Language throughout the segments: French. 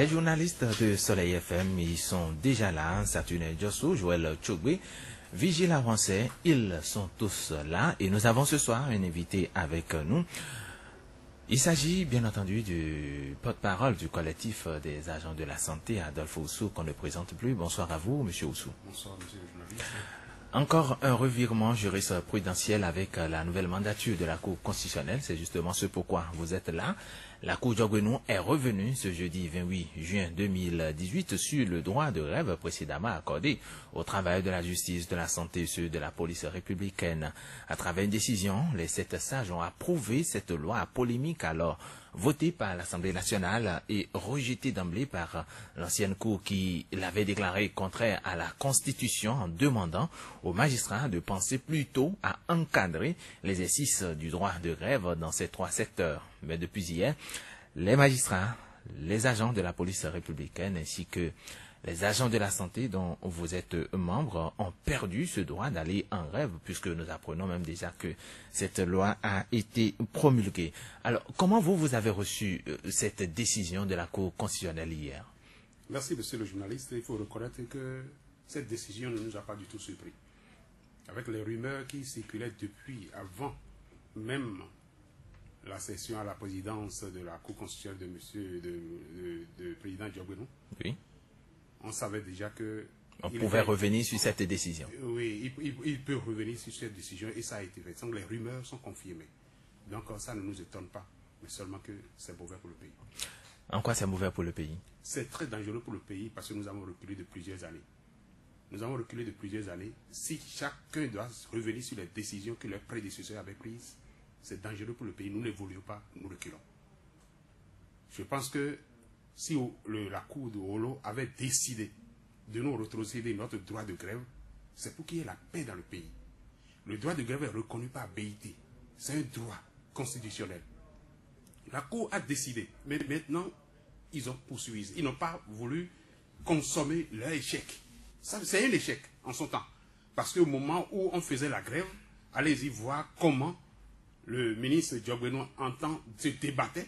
Les journalistes de Soleil FM, ils sont déjà là. Saturne Djossou, Joël Tchogbe, Vigile Avancé, ils sont tous là. Et nous avons ce soir un invité avec nous. Il s'agit bien entendu du porte-parole du collectif des agents de la santé, Adolphe Oussou, qu'on ne présente plus. Bonsoir à vous, monsieur Oussou. Bonsoir, monsieur le journaliste. Encore un revirement jurisprudentiel avec la nouvelle mandature de la Cour constitutionnelle. C'est justement ce pourquoi vous êtes là. La Cour Diogbenou est revenue ce jeudi 28 juin 2018 sur le droit de grève précédemment accordé aux travailleurs de la justice, de la santé et ceux de la police républicaine. À travers une décision, les 7 sages ont approuvé cette loi polémique alors votée par l'Assemblée nationale et rejetée d'emblée par l'ancienne Cour qui l'avait déclarée contraire à la Constitution en demandant aux magistrats de penser plutôt à encadrer l'exercice du droit de grève dans ces 3 secteurs. Mais depuis hier, les magistrats, les agents de la police républicaine ainsi que les agents de la santé dont vous êtes membre ont perdu ce droit d'aller en grève puisque nous apprenons même déjà que cette loi a été promulguée. Alors, comment vous avez reçu cette décision de la Cour constitutionnelle hier? Merci, monsieur le journaliste. Il faut reconnaître que cette décision ne nous a pas du tout surpris. Avec les rumeurs qui circulaient depuis avant même la session à la présidence de la Cour constitutionnelle de monsieur de président Diogbenou. Oui. On savait déjà que... On pouvait revenir sur cette décision. Oui, il peut revenir sur cette décision et ça a été fait. Donc les rumeurs sont confirmées. Donc ça ne nous étonne pas, mais seulement que c'est mauvais pour le pays. En quoi c'est mauvais pour le pays? C'est très dangereux pour le pays parce que nous avons reculé de plusieurs années. Nous avons reculé de plusieurs années. Si chacun doit revenir sur les décisions que leurs prédécesseurs avaient prises, c'est dangereux pour le pays. Nous n'évoluons pas, nous reculons. Je pense que si la Cour de Holo avait décidé de nous retrocéder notre droit de grève, c'est pour qu'il y ait la paix dans le pays. Le droit de grève est reconnu par BIT. C'est un droit constitutionnel. La Cour a décidé, mais maintenant, ils ont poursuivi. Ils n'ont pas voulu consommer leur échec. C'est un échec en son temps. Parce qu'au moment où on faisait la grève, allez-y voir comment le ministre Diogbenou se débattait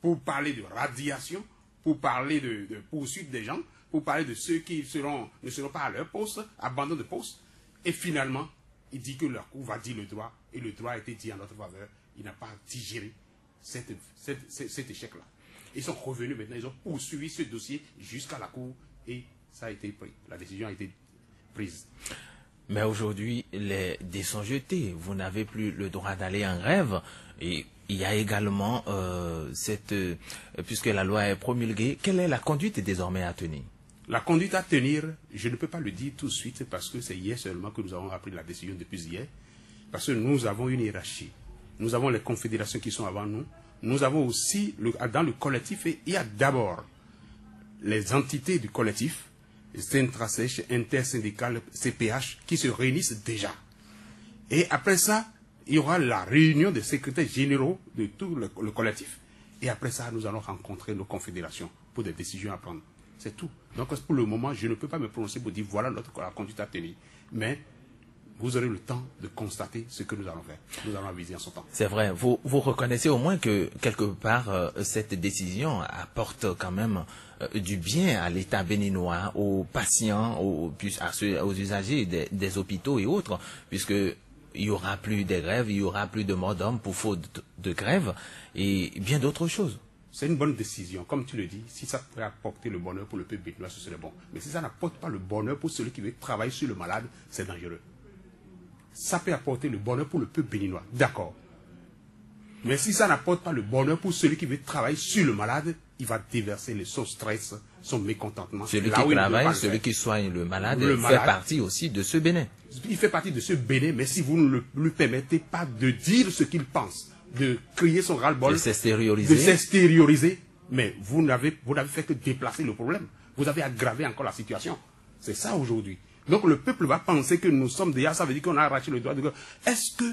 pour parler de radiation, pour parler de poursuite des gens, pour parler de ceux qui ne seront pas à leur poste, abandon de poste. Et finalement, il dit que la Cour va dire le droit, et le droit a été dit en notre faveur. Il n'a pas digéré cet échec-là. Ils sont revenus maintenant, ils ont poursuivi ce dossier jusqu'à la Cour, et ça a été pris. La décision a été prise. Mais aujourd'hui, les dés sont jetés. Vous n'avez plus le droit d'aller en grève. Et il y a également puisque la loi est promulguée, quelle est la conduite désormais à tenir? La conduite à tenir, je ne peux pas le dire tout de suite parce que c'est hier seulement que nous avons appris la décision depuis hier. Parce que nous avons une hiérarchie. Nous avons les confédérations qui sont avant nous. Nous avons aussi, dans le collectif, il y a d'abord les entités du collectif, Centrasèche, Intersyndical, CPH, qui se réunissent déjà. Et après ça, il y aura la réunion des secrétaires généraux de tout le collectif. Et après ça, nous allons rencontrer nos confédérations pour des décisions à prendre. C'est tout. Donc pour le moment, je ne peux pas me prononcer pour dire voilà la conduite à tenir. Mais vous aurez le temps de constater ce que nous allons faire. Nous allons aviser en son temps. C'est vrai. Vous reconnaissez au moins que quelque part, cette décision apporte quand même du bien à l'État béninois, aux patients, aux usagers des hôpitaux et autres, puisque il n'y aura plus de grève, il n'y aura plus de mort d'homme pour faute de grève et bien d'autres choses. C'est une bonne décision. Comme tu le dis, si ça peut apporter le bonheur pour le peuple béninois, ce serait bon. Mais si ça n'apporte pas le bonheur pour celui qui veut travailler sur le malade, c'est dangereux. Ça peut apporter le bonheur pour le peuple béninois, d'accord. Mais si ça n'apporte pas le bonheur pour celui qui veut travailler sur le malade, il va déverser son stress, son mécontentement. Celui qui travaille, celui qui soigne le malade, fait partie aussi de ce bénin. Il fait partie de ce bénin, mais si vous ne lui permettez pas de dire ce qu'il pense, de crier son ras-le-bol, de s'extérioriser, mais vous n'avez fait que déplacer le problème. Vous avez aggravé encore la situation. C'est ça aujourd'hui. Donc le peuple va penser que nous sommes déjà, ça veut dire qu'on a arraché le droit de grève. Est-ce que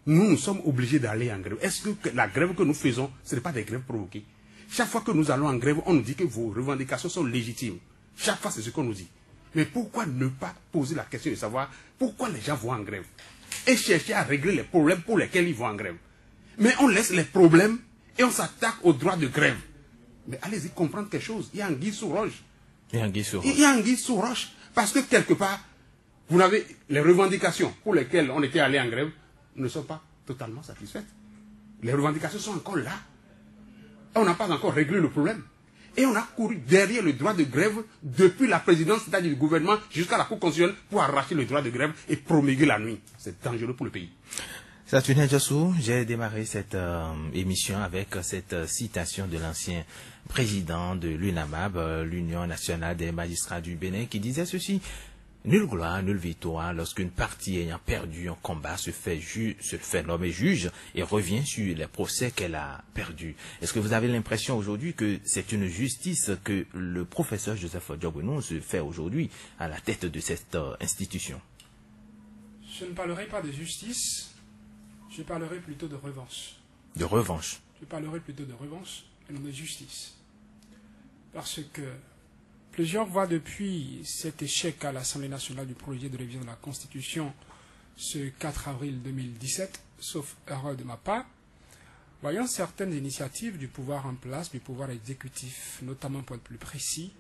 nous sommes obligés d'aller en grève? Est-ce que la grève que nous faisons, ce n'est pas des grèves provoquées? Chaque fois que nous allons en grève, on nous dit que vos revendications sont légitimes. Chaque fois, c'est ce qu'on nous dit. Mais pourquoi ne pas poser la question de savoir pourquoi les gens vont en grève et chercher à régler les problèmes pour lesquels ils vont en grève? Mais on laisse les problèmes et on s'attaque au droit de grève. Mais allez-y comprendre quelque chose. Il y a anguille sous roche. Il y a anguille sous roche. Il y a anguille sous roche. Parce que quelque part, vous avez les revendications pour lesquelles on était allé en grève ne sont pas totalement satisfaites. Les revendications sont encore là. On n'a pas encore réglé le problème. Et on a couru derrière le droit de grève depuis la présidence, c'est-à-dire du gouvernement, jusqu'à la Cour constitutionnelle pour arracher le droit de grève et promulguer la nuit. C'est dangereux pour le pays. Satoune Djassou, j'ai démarré cette émission avec cette citation de l'ancien président de l'UNAMAB, l'Union nationale des magistrats du Bénin, qui disait ceci: nulle gloire, nulle victoire lorsqu'une partie ayant perdu un combat se fait nommer juge et revient sur les procès qu'elle a perdus. Est-ce que vous avez l'impression aujourd'hui que c'est une justice que le professeur Joseph Diogbenou se fait aujourd'hui à la tête de cette institution? Je ne parlerai pas de justice, je parlerai plutôt de revanche. De revanche? Je parlerai plutôt de revanche et non de justice. Parce que plusieurs voient depuis cet échec à l'Assemblée nationale du projet de révision de la Constitution ce 4 avril 2017, sauf erreur de ma part, voyant certaines initiatives du pouvoir en place, du pouvoir exécutif, notamment pour être plus précis,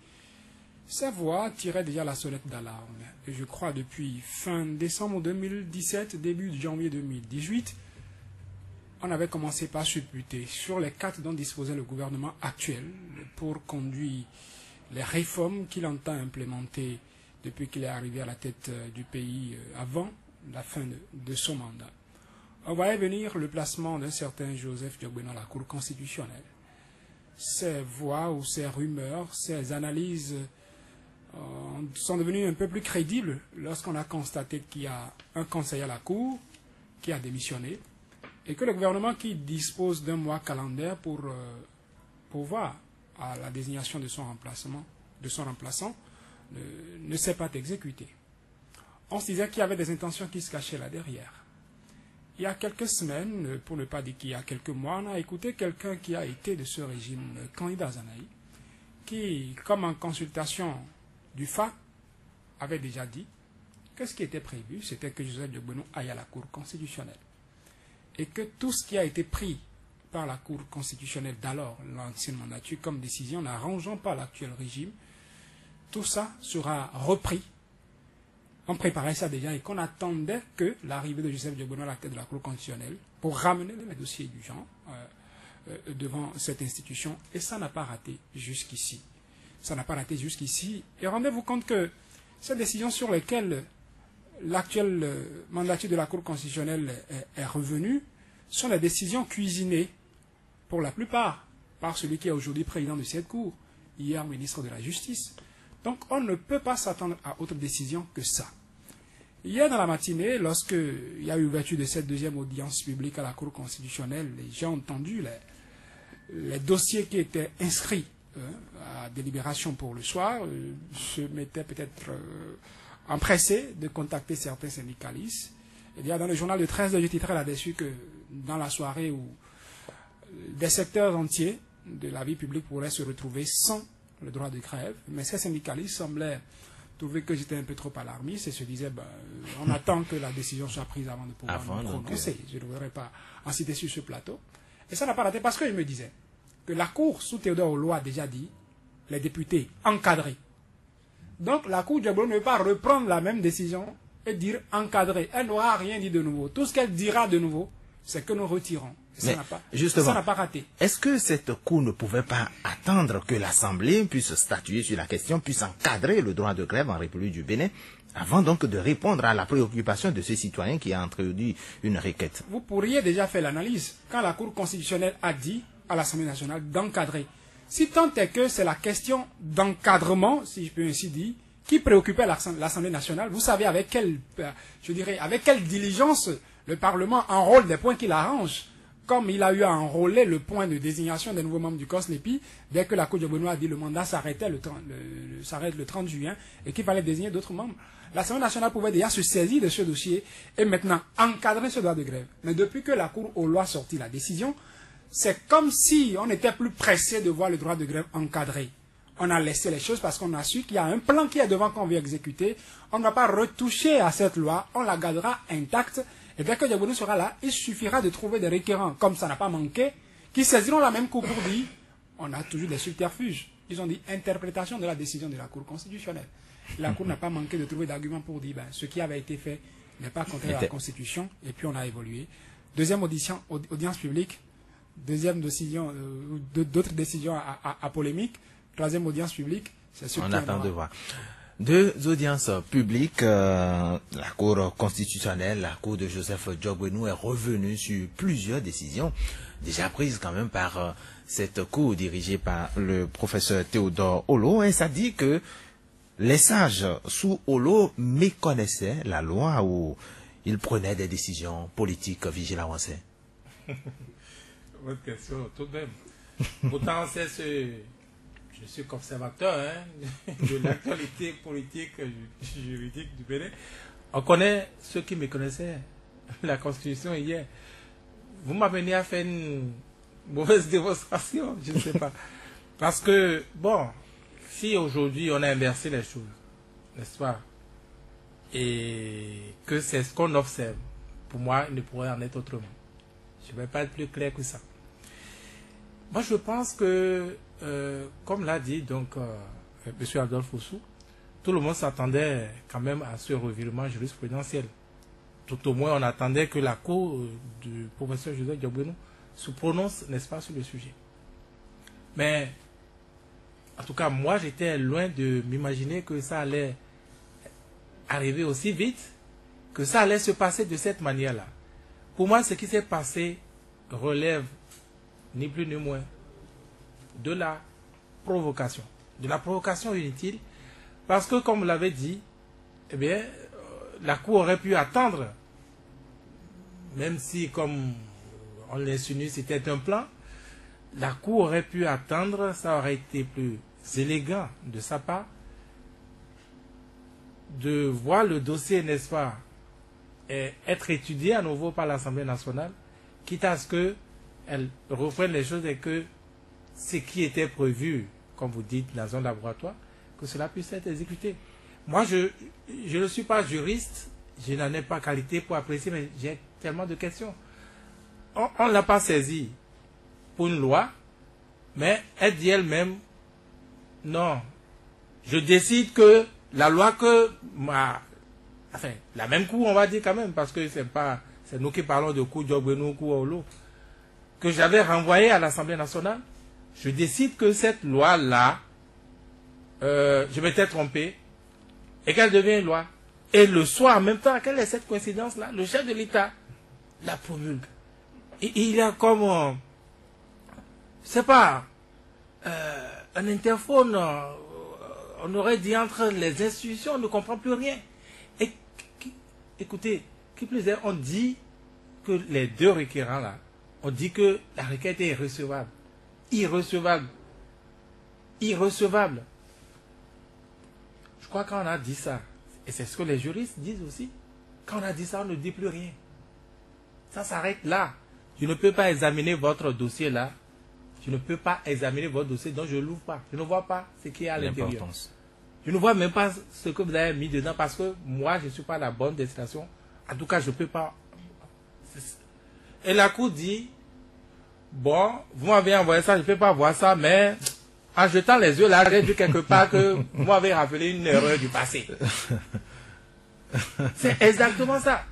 ces voix tiraient déjà la sonnette d'alarme. Et je crois depuis fin décembre 2017, début de janvier 2018, on avait commencé par supputer sur les cartes dont disposait le gouvernement actuel pour conduire les réformes qu'il entend implémenter depuis qu'il est arrivé à la tête du pays avant la fin de son mandat. On voyait venir le placement d'un certain Joseph Diogbenou à la Cour constitutionnelle. Ces voix ou ces rumeurs, ces analyses sont devenues un peu plus crédibles lorsqu'on a constaté qu'il y a un conseiller à la Cour qui a démissionné et que le gouvernement qui dispose d'un mois calendaire pour voir à la désignation de son remplaçant, ne s'est pas exécuté. On se disait qu'il y avait des intentions qui se cachaient là derrière. Il y a quelques semaines, pour ne pas dire qu'il y a quelques mois, on a écouté quelqu'un qui a été de ce régime, candidat Zanaï, qui, comme en consultation du FA, avait déjà dit que ce qui était prévu, c'était que Joseph Diogbenou aille à la Cour constitutionnelle. Et que tout ce qui a été pris par la Cour constitutionnelle d'alors, l'ancienne mandature, comme décision n'arrangeant pas l'actuel régime, tout ça sera repris. On préparait ça déjà et qu'on attendait que l'arrivée de Joseph Diogbenou à la tête de la Cour constitutionnelle pour ramener les dossiers du genre devant cette institution. Et ça n'a pas raté jusqu'ici. Ça n'a pas raté jusqu'ici. Et rendez-vous compte que ces décisions sur lesquelles l'actuelle mandature de la Cour constitutionnelle est revenue sont des décisions cuisinées, pour la plupart, par celui qui est aujourd'hui président de cette Cour, hier ministre de la Justice. Donc on ne peut pas s'attendre à autre décision que ça. Hier dans la matinée, lorsqu'il y a eu ouverture de cette deuxième audience publique à la Cour constitutionnelle, j'ai entendu les dossiers qui étaient inscrits à délibération pour le soir. Je m'étais peut-être empressé de contacter certains syndicalistes. Et dans le journal de 13 heures, je titrais là-dessus que dans la soirée où des secteurs entiers de la vie publique pourraient se retrouver sans le droit de grève, mais ces syndicalistes semblaient trouver que j'étais un peu trop alarmiste et se disaient on attend que la décision soit prise avant de pouvoir nous prononcer. Je ne voudrais pas en citer sur ce plateau. Et ça n'a pas raté parce qu'il me disait que la Cour, sous Théodore Olloi, a déjà dit les députés encadrés. Donc la Cour Diogbenou ne peut pas reprendre la même décision et dire encadré. Elle n'aura rien dit de nouveau. Tout ce qu'elle dira de nouveau, c'est que nous retirons. Mais justement, ça n'a pas raté. Est-ce que cette Cour ne pouvait pas attendre que l'Assemblée puisse statuer sur la question, puisse encadrer le droit de grève en République du Bénin, avant donc de répondre à la préoccupation de ce citoyen qui a introduit une requête? Vous pourriez déjà faire l'analyse quand la Cour constitutionnelle a dit à l'Assemblée nationale d'encadrer. Si tant est que c'est la question d'encadrement, si je peux ainsi dire, qui préoccupait l'Assemblée nationale, vous savez avec quelle diligence le Parlement enrôle des points qu'il arrange, comme il a eu à enrôler le point de désignation des nouveaux membres du COSLEPI, dès que la Cour Diogbenou a dit le mandat s'arrête le 30 juin et qu'il fallait désigner d'autres membres. L'Assemblée nationale pouvait déjà se saisir de ce dossier et maintenant encadrer ce droit de grève. Mais depuis que la Cour Olloi a sorti la décision, c'est comme si on était plus pressé de voir le droit de grève encadré. On a laissé les choses parce qu'on a su qu'il y a un plan qui est devant qu'on veut exécuter. On ne va pas retoucher à cette loi, on la gardera intacte. Et dès que Diogbenou sera là, il suffira de trouver des requérants, comme ça n'a pas manqué, qui saisiront la même Cour pour dire on a toujours des subterfuges. Ils ont dit interprétation de la décision de la Cour constitutionnelle. La Cour n'a pas manqué de trouver d'arguments pour dire ce qui avait été fait n'est pas contraire à la Constitution, et puis on a évolué. Deuxième audience publique, deuxième décision, d'autres décisions à polémique. Troisième audience publique, c'est ce on attend de voir. Deux audiences publiques, la Cour constitutionnelle, la Cour de Joseph Djogbenou est revenue sur plusieurs décisions déjà prises quand même par cette Cour dirigée par le professeur Théodore Olo, et ça dit que les sages sous Olo méconnaissaient la loi ou ils prenaient des décisions politiques vigilantes. Votre question, tout de même. Pourtant, je suis conservateur de l'actualité politique, juridique du Bénin. On connaît ceux qui me connaissaient la Constitution hier. Vous m'amenez à faire une mauvaise démonstration, je ne sais pas. Parce que, bon, si aujourd'hui on a inversé les choses, n'est-ce pas, et que c'est ce qu'on observe, pour moi, il ne pourrait en être autrement. Je ne vais pas être plus clair que ça. Moi, je pense que, comme l'a dit donc M. Adolphe Oussou, tout le monde s'attendait quand même à ce revirement jurisprudentiel. Tout au moins, on attendait que la Cour du professeur Joseph Djogbenou se prononce, n'est-ce pas, sur le sujet. Mais, en tout cas, moi, j'étais loin de m'imaginer que ça allait arriver aussi vite, que ça allait se passer de cette manière-là. Pour moi, ce qui s'est passé relève ni plus ni moins de la provocation inutile, parce que, comme vous l'avez dit, eh bien, la Cour aurait pu attendre, même si, comme on l'insinue, c'était un plan, la Cour aurait pu attendre, ça aurait été plus élégant de sa part, de voir le dossier, n'est-ce pas, être étudié à nouveau par l'Assemblée nationale, quitte à ce qu'elle reprenne les choses et que ce qui était prévu, comme vous dites, dans un laboratoire, que cela puisse être exécuté. Moi, je ne suis pas juriste, je n'en ai pas qualité pour apprécier, mais j'ai tellement de questions. On ne l'a pas saisi pour une loi, mais elle dit elle-même, non, je décide que la loi que enfin, la même Cour, on va dire quand même, parce que c'est nous qui parlons de Cour Djogbenou, Cour Olo, que j'avais renvoyé à l'Assemblée nationale, je décide que cette loi-là, je m'étais trompé, et qu'elle devient une loi. Et le soir, en même temps, quelle est cette coïncidence-là? Le chef de l'État la promulgue. Il y a comme, c'est pas, un interphone, on aurait dit entre les institutions, on ne comprend plus rien. Et écoutez, qui plus est, on dit que les deux requérants là, on dit que la requête est irrecevable. Irrecevable. Irrecevable. Je crois qu'on a dit ça, et c'est ce que les juristes disent aussi, quand on a dit ça, on ne dit plus rien. Ça s'arrête là. Je ne peux pas examiner votre dossier là. Je ne peux pas examiner votre dossier, donc je ne l'ouvre pas. Je ne vois pas ce qu'il y a à l'intérieur. Je ne vois même pas ce que vous avez mis dedans, parce que moi, je ne suis pas la bonne destination. En tout cas, je ne peux pas. Et la Cour dit, bon, vous m'avez envoyé ça, je ne peux pas voir ça, mais en jetant les yeux là, j'ai vu quelque part que vous m'avez rappelé une erreur du passé. C'est exactement ça.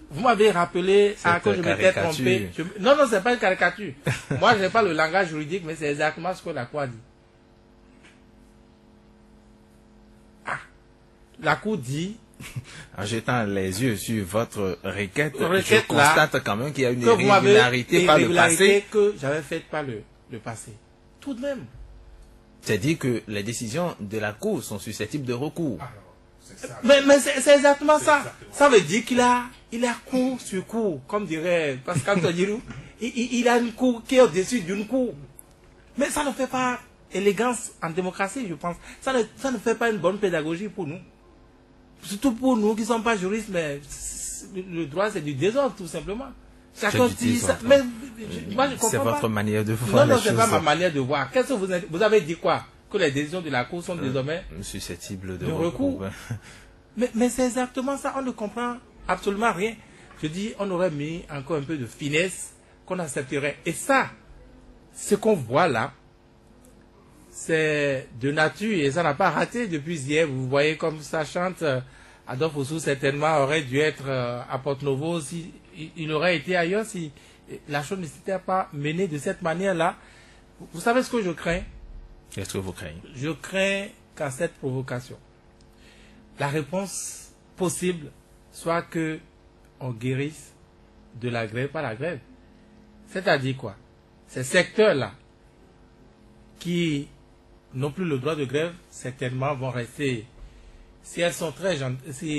Vous m'avez rappelé à que je m'étais trompé. Non, ce n'est pas une caricature. Moi, je n'ai pas le langage juridique, mais c'est exactement ce que la Cour a dit. Ah, la Cour dit... En jetant les yeux sur votre requête, je constate là, quand même qu'il y a une irrégularité par le passé. Que j'avais faite par le passé. Tout de même. C'est dit que les décisions de la Cour sont susceptibles de recours. Mais c'est exactement ça. Ça veut dire qu'il a cour sur cour, comme dirait Pascal Todjirou. Il a une cour qui est au-dessus d'une cour. Mais ça ne fait pas élégance en démocratie, je pense. Ça ne fait pas une bonne pédagogie pour nous. Surtout pour nous qui ne sommes pas juristes, mais le droit c'est du désordre tout simplement. Chacun dit ça. Mais moi je comprends pas. C'est votre manière de voir les choses. Non, c'est pas ma manière de voir. Qu'est-ce que vous avez dit quoi? Que les décisions de la Cour sont désormais susceptibles de recours. Mais c'est exactement ça, on ne comprend absolument rien. Je dis, on aurait mis encore un peu de finesse qu'on accepterait. Et ça, ce qu'on voit là, c'est de nature et ça n'a pas raté depuis hier. Vous voyez comme ça chante. Adolphe Oussou certainement aurait dû être à Porte-Novo si il aurait été ailleurs si la chose ne s'était pas menée de cette manière-là. Vous savez ce que je crains? Qu'est-ce que vous craignez? Je crains qu'à cette provocation, la réponse possible soit que on guérisse de la grève par la grève. C'est-à-dire quoi? Ces secteurs-là qui n'ont plus le droit de grève, certainement vont rester, si ils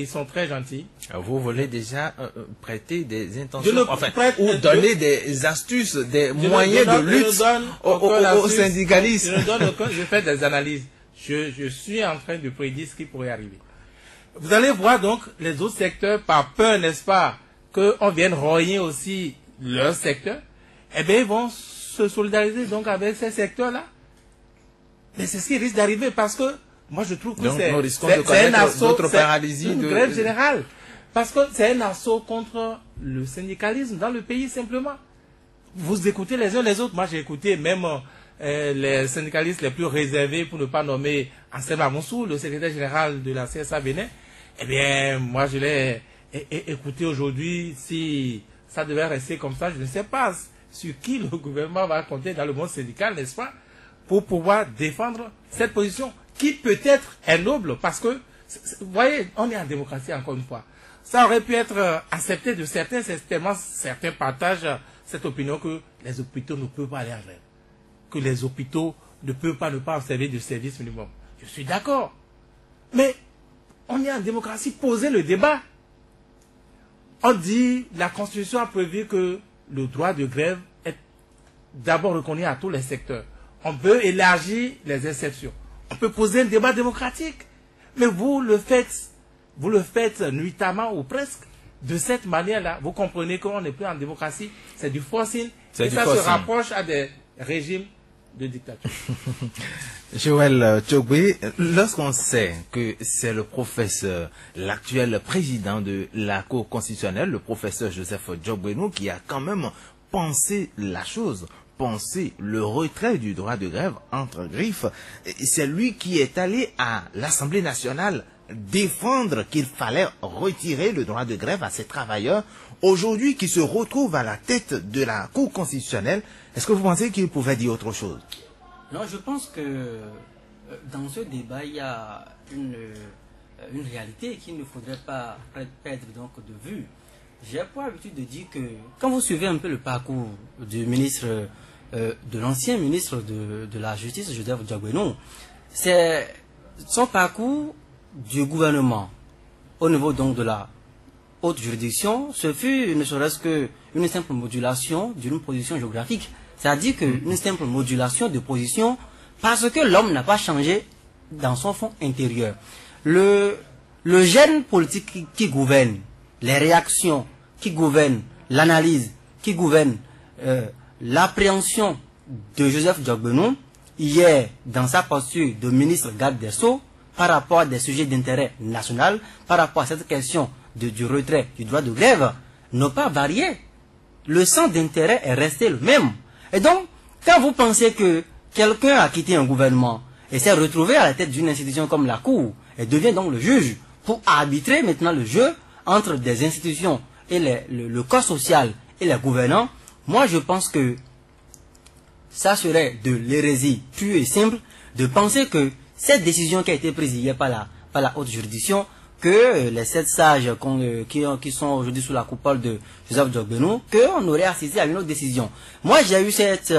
sont très gentils. Vous voulez déjà prêter des Je intentions, le enfin, prête- ou donner des astuces, des moyens de lutte aux syndicalistes. Je fais des analyses. Je suis en train de prédire ce qui pourrait arriver. Vous allez voir donc les autres secteurs, par peur, n'est-ce pas, qu'on vienne rogner aussi leur secteur, eh bien, ils vont se solidariser donc avec ces secteurs-là. Mais c'est ce qui risque d'arriver parce que moi je trouve que Donc, nous risquons de c'est un connaître assaut, d'autres c'est paralysies une grève générale. Parce que c'est un assaut contre le syndicalisme dans le pays simplement. Vous écoutez les uns les autres. Moi j'ai écouté même les syndicalistes les plus réservés, pour ne pas nommer Anselme Amonsou, le secrétaire général de la CSA Bénin. Eh bien, moi je l'ai écouté aujourd'hui. Si ça devait rester comme ça, je ne sais pas sur qui le gouvernement va compter dans le monde syndical, n'est-ce pas, pour pouvoir défendre cette position qui peut-être est noble parce que, vous voyez, on est en démocratie encore une fois. Ça aurait pu être accepté de certains, c'est tellement certains partagent cette opinion que les hôpitaux ne peuvent pas aller en grève, que les hôpitaux ne peuvent pas ne pas observer de service minimum. Je suis d'accord. Mais on est en démocratie, posez le débat. On dit, la Constitution a prévu que le droit de grève est d'abord reconnu à tous les secteurs. On peut élargir les exceptions. On peut poser un débat démocratique. Mais vous le faites nuitamment ou presque de cette manière-là. Vous comprenez qu'on n'est plus en démocratie. C'est du forcing. Et ça se rapproche à des régimes de dictature. Joël Tchogbe, lorsqu'on sait que c'est le professeur, l'actuel président de la Cour constitutionnelle, le professeur Joseph Djogbenou, qui a quand même pensé la chose, pensé le retrait du droit de grève entre griffes, c'est lui qui est allé à l'Assemblée nationale défendre qu'il fallait retirer le droit de grève à ces travailleurs, aujourd'hui qui se retrouvent à la tête de la Cour constitutionnelle. Est-ce que vous pensez qu'il pouvait dire autre chose? Non, je pense que dans ce débat, il y a une réalité qu'il ne faudrait pas perdre donc de vue. J'ai pour habitude de dire que quand vous suivez un peu le parcours du ministre, de l'ancien ministre de la Justice, Joseph Djogbenou, c'est son parcours du gouvernement au niveau donc de la haute juridiction, ce fut ne serait-ce qu'une simple modulation d'une position géographique. C'est-à-dire qu'une simple modulation de position parce que l'homme n'a pas changé dans son fond intérieur. Le gène politique qui gouverne, les réactions qui gouvernent, l'analyse qui gouverne, l'appréhension de Joseph Djogbenou, hier, dans sa posture de ministre garde des Sceaux, par rapport à des sujets d'intérêt national, par rapport à cette question du retrait du droit de grève, n'ont pas varié. Le centre d'intérêt est resté le même. Et donc, quand vous pensez que quelqu'un a quitté un gouvernement et s'est retrouvé à la tête d'une institution comme la Cour, et devient donc le juge pour arbitrer maintenant le jeu entre des institutions et le corps social et les gouvernants, moi je pense que ça serait de l'hérésie pure et simple de penser que cette décision qui a été prise hier par la haute juridiction, que les 7 sages qui sont aujourd'hui sous la coupole de Joseph Djogbenou, qu'on aurait assisté à une autre décision. Moi, j'ai eu cette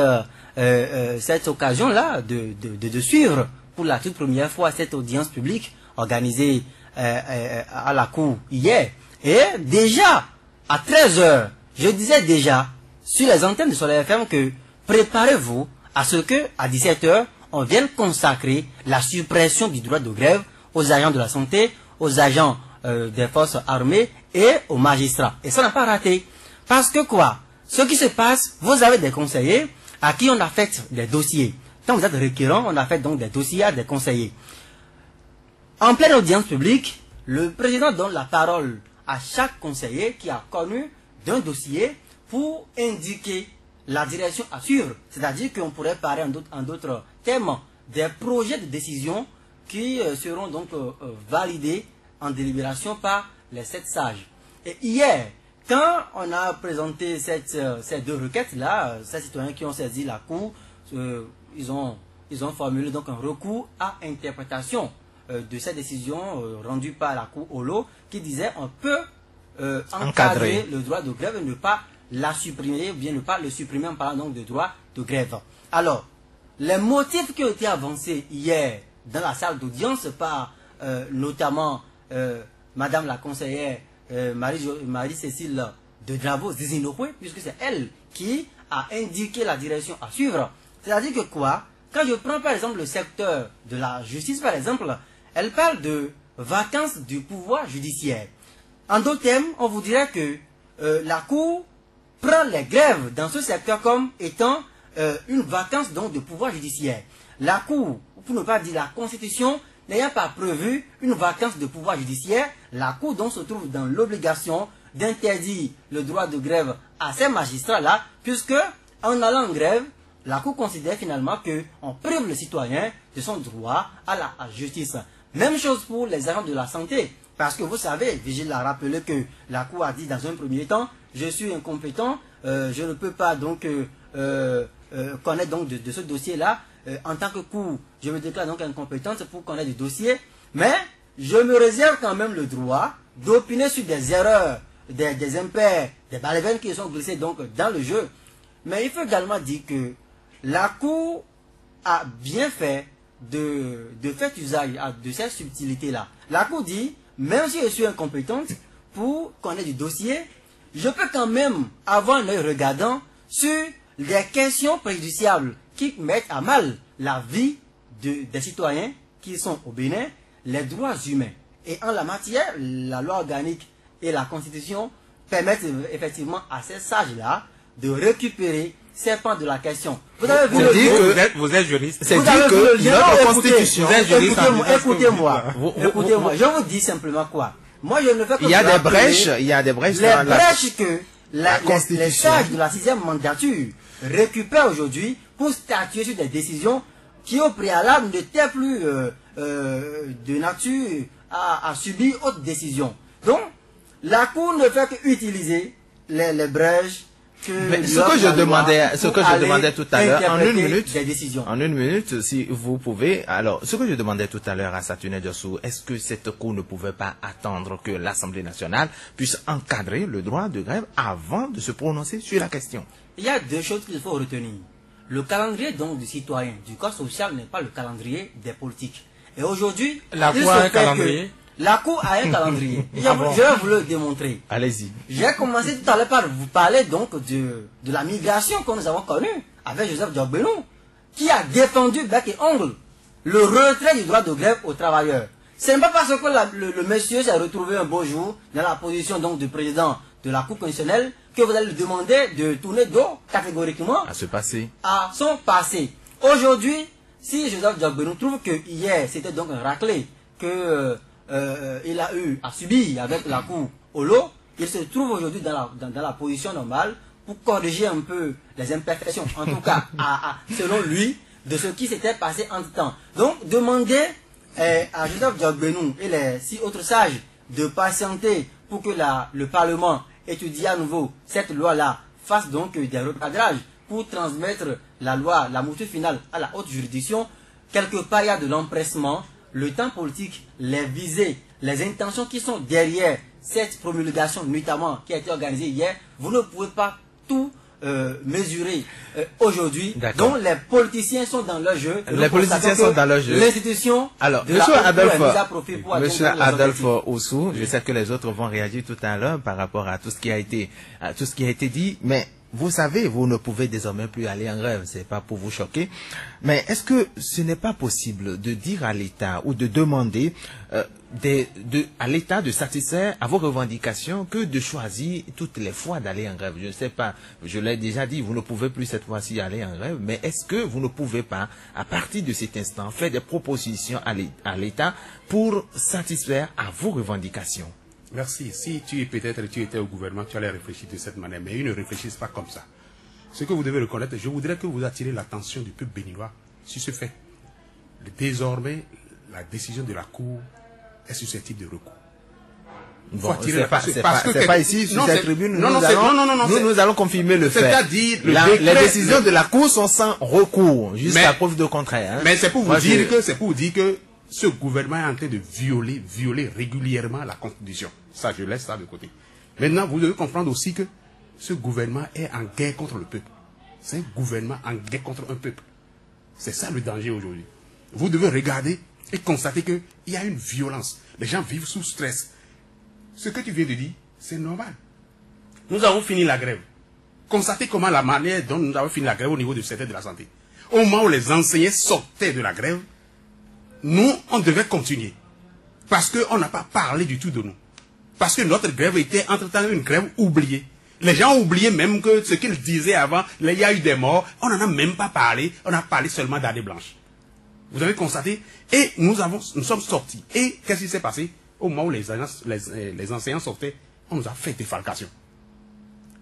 occasion-là de suivre pour la toute première fois cette audience publique organisée à la Cour hier. Et déjà, à 13h, je disais déjà, sur les antennes de Soleil FM, que préparez-vous à ce que, à 17h, on vienne consacrer la suppression du droit de grève aux agents de la santé, aux agents des forces armées et aux magistrats. Et ça n'a pas raté. Parce que quoi? Ce qui se passe, vous avez des conseillers à qui on affecte des dossiers. Quand vous êtes requérant, on affecte donc des dossiers à des conseillers. En pleine audience publique, le président donne la parole à chaque conseiller qui a connu d'un dossier pour indiquer la direction à suivre. C'est-à-dire qu'on pourrait parler en d'autres termes des projets de décision qui seront donc validés en délibération par les 7 sages. Et hier, quand on a présenté ces 2 requêtes-là, ces citoyens qui ont saisi la Cour, ils ont formulé donc un recours à interprétation de cette décision rendue par la Cour Olo, qui disait on peut encadrer le droit de grève et ne pas la supprimer, ou bien ne pas le supprimer en parlant donc de droit de grève. Alors, les motifs qui ont été avancés hier dans la salle d'audience par notamment Madame la conseillère Marie-Cécile de Dravo Zizinokwe, puisque c'est elle qui a indiqué la direction à suivre. C'est-à-dire que quoi? Quand je prends par exemple le secteur de la justice, par exemple, elle parle de vacances du pouvoir judiciaire. En d'autres termes, on vous dirait que la Cour prend les grèves dans ce secteur comme étant une vacance donc de pouvoir judiciaire. La Cour, pour ne pas dire la Constitution, n'ayant pas prévu une vacance de pouvoir judiciaire, la Cour donc se trouve dans l'obligation d'interdire le droit de grève à ces magistrats-là, puisque en allant en grève, la Cour considère finalement qu'on prive le citoyen de son droit à la justice. Même chose pour les agents de la santé, parce que vous savez, Vigile a rappelé que la Cour a dit dans un premier temps, je suis incompétent, je ne peux pas donc connaître donc de ce dossier-là. En tant que Cour, je me déclare donc incompétente pour connaître du dossier, mais je me réserve quand même le droit d'opiner sur des erreurs, des impairs, des balèvens qui sont glissés donc dans le jeu. Mais il faut également dire que la Cour a bien fait de faire usage de cette subtilité-là. La Cour dit, même si je suis incompétente pour connaître du dossier, je peux quand même avoir un œil regardant sur les questions préjudiciables qui mettent à mal la vie des citoyens qui sont au Bénin, les droits humains. Et en la matière, la loi organique et la Constitution permettent effectivement à ces sages-là de récupérer ces pans de la question. Vous avez vu vous êtes juriste. C'est dire que notre Constitution... Écoutez-moi, je vous dis simplement quoi. Moi, je ne fais que il y a des brèches dans la brèches que Constitution. les sages de la 6e mandature récupèrent aujourd'hui pour statuer sur des décisions qui au préalable n'étaient plus de nature à subir autre décision. Donc, la Cour ne fait qu'utiliser les brèches mais ce que je demandais tout à l'heure, en une minute, si vous pouvez, alors, ce que je demandais tout à l'heure à Saturnin Diossou, est-ce que cette Cour ne pouvait pas attendre que l'Assemblée nationale puisse encadrer le droit de grève avant de se prononcer sur la question? Il y a 2 choses qu'il faut retenir. Le calendrier donc du citoyen, du corps social n'est pas le calendrier des politiques. Et aujourd'hui, la Cour a un calendrier. La Cour a un calendrier. Je vais vous le démontrer. Allez-y. J'ai commencé tout à l'heure par vous parler donc de la migration que nous avons connue avec Joseph Diogbenou, qui a défendu bec et ongle le retrait du droit de grève aux travailleurs. Ce n'est pas parce que le monsieur s'est retrouvé un beau jour dans la position donc du président de la Cour constitutionnelle que vous allez lui demander de tourner dos catégoriquement à son passé. Aujourd'hui, si Joseph Diogbenou trouve que hier c'était donc un raclé que il a eu à subir avec la Cour Olo, il se trouve aujourd'hui dans la position normale pour corriger un peu les imperfections, en tout cas selon lui, de ce qui s'était passé entre temps. Donc, demander à Joseph Diogbenou et les 6 autres sages de patienter pour que le Parlement étudie à nouveau cette loi-là, fasse donc des recadrages pour transmettre la loi, la mouture finale à la haute juridiction. Quelque part, il y a de l'empressement. Le temps politique, les visées, les intentions qui sont derrière cette promulgation, notamment qui a été organisée hier, vous ne pouvez pas tout mesurer aujourd'hui. Donc les politiciens sont dans leur jeu. Les politiciens sont dans leur jeu. L'institution. Alors, Monsieur Adolphe Oussou, je sais que les autres vont réagir tout à l'heure par rapport à tout ce qui a été dit, mais vous savez, vous ne pouvez désormais plus aller en grève, c'est pas pour vous choquer. Mais est-ce que ce n'est pas possible de dire à l'État ou de demander à l'État de satisfaire à vos revendications que de choisir toutes les fois d'aller en grève? Je ne sais pas, je l'ai déjà dit, vous ne pouvez plus cette fois-ci aller en grève, mais est-ce que vous ne pouvez pas, à partir de cet instant, faire des propositions à l'État pour satisfaire à vos revendications? Merci. Si tu étais au gouvernement, tu allais réfléchir de cette manière, mais ils ne réfléchissent pas comme ça. Ce que vous devez reconnaître, je voudrais que vous attirez l'attention du peuple béninois sur ce fait. désormais, la décision de la Cour est susceptible de recours. Bon, c'est pas ici, sur cette tribune, nous allons confirmer le fait. C'est-à-dire, les décisions de la Cour sont sans recours, jusqu'à preuve de contraire. Hein. Mais c'est pour vous dire que ce gouvernement est en train de violer régulièrement la Constitution. Ça, je laisse ça de côté. Maintenant, vous devez comprendre aussi que ce gouvernement est en guerre contre le peuple. C'est un gouvernement en guerre contre un peuple. C'est ça le danger aujourd'hui. Vous devez regarder et constater qu'il y a une violence. Les gens vivent sous stress. Ce que tu viens de dire, c'est normal. Nous avons fini la grève. Constatez comment la manière dont nous avons fini la grève au niveau du secteur de la santé. Au moment où les enseignants sortaient de la grève, nous, on devait continuer. Parce qu'on n'a pas parlé du tout de nous. Parce que notre grève était entre-temps une grève oubliée. Les gens ont oublié même que ce qu'ils disaient avant, il y a eu des morts, on n'en a même pas parlé, on a parlé seulement d'année blanche. Vous avez constaté, et nous sommes sortis. Et qu'est-ce qui s'est passé? Au moment où les enseignants sortaient, on nous a fait défalcation.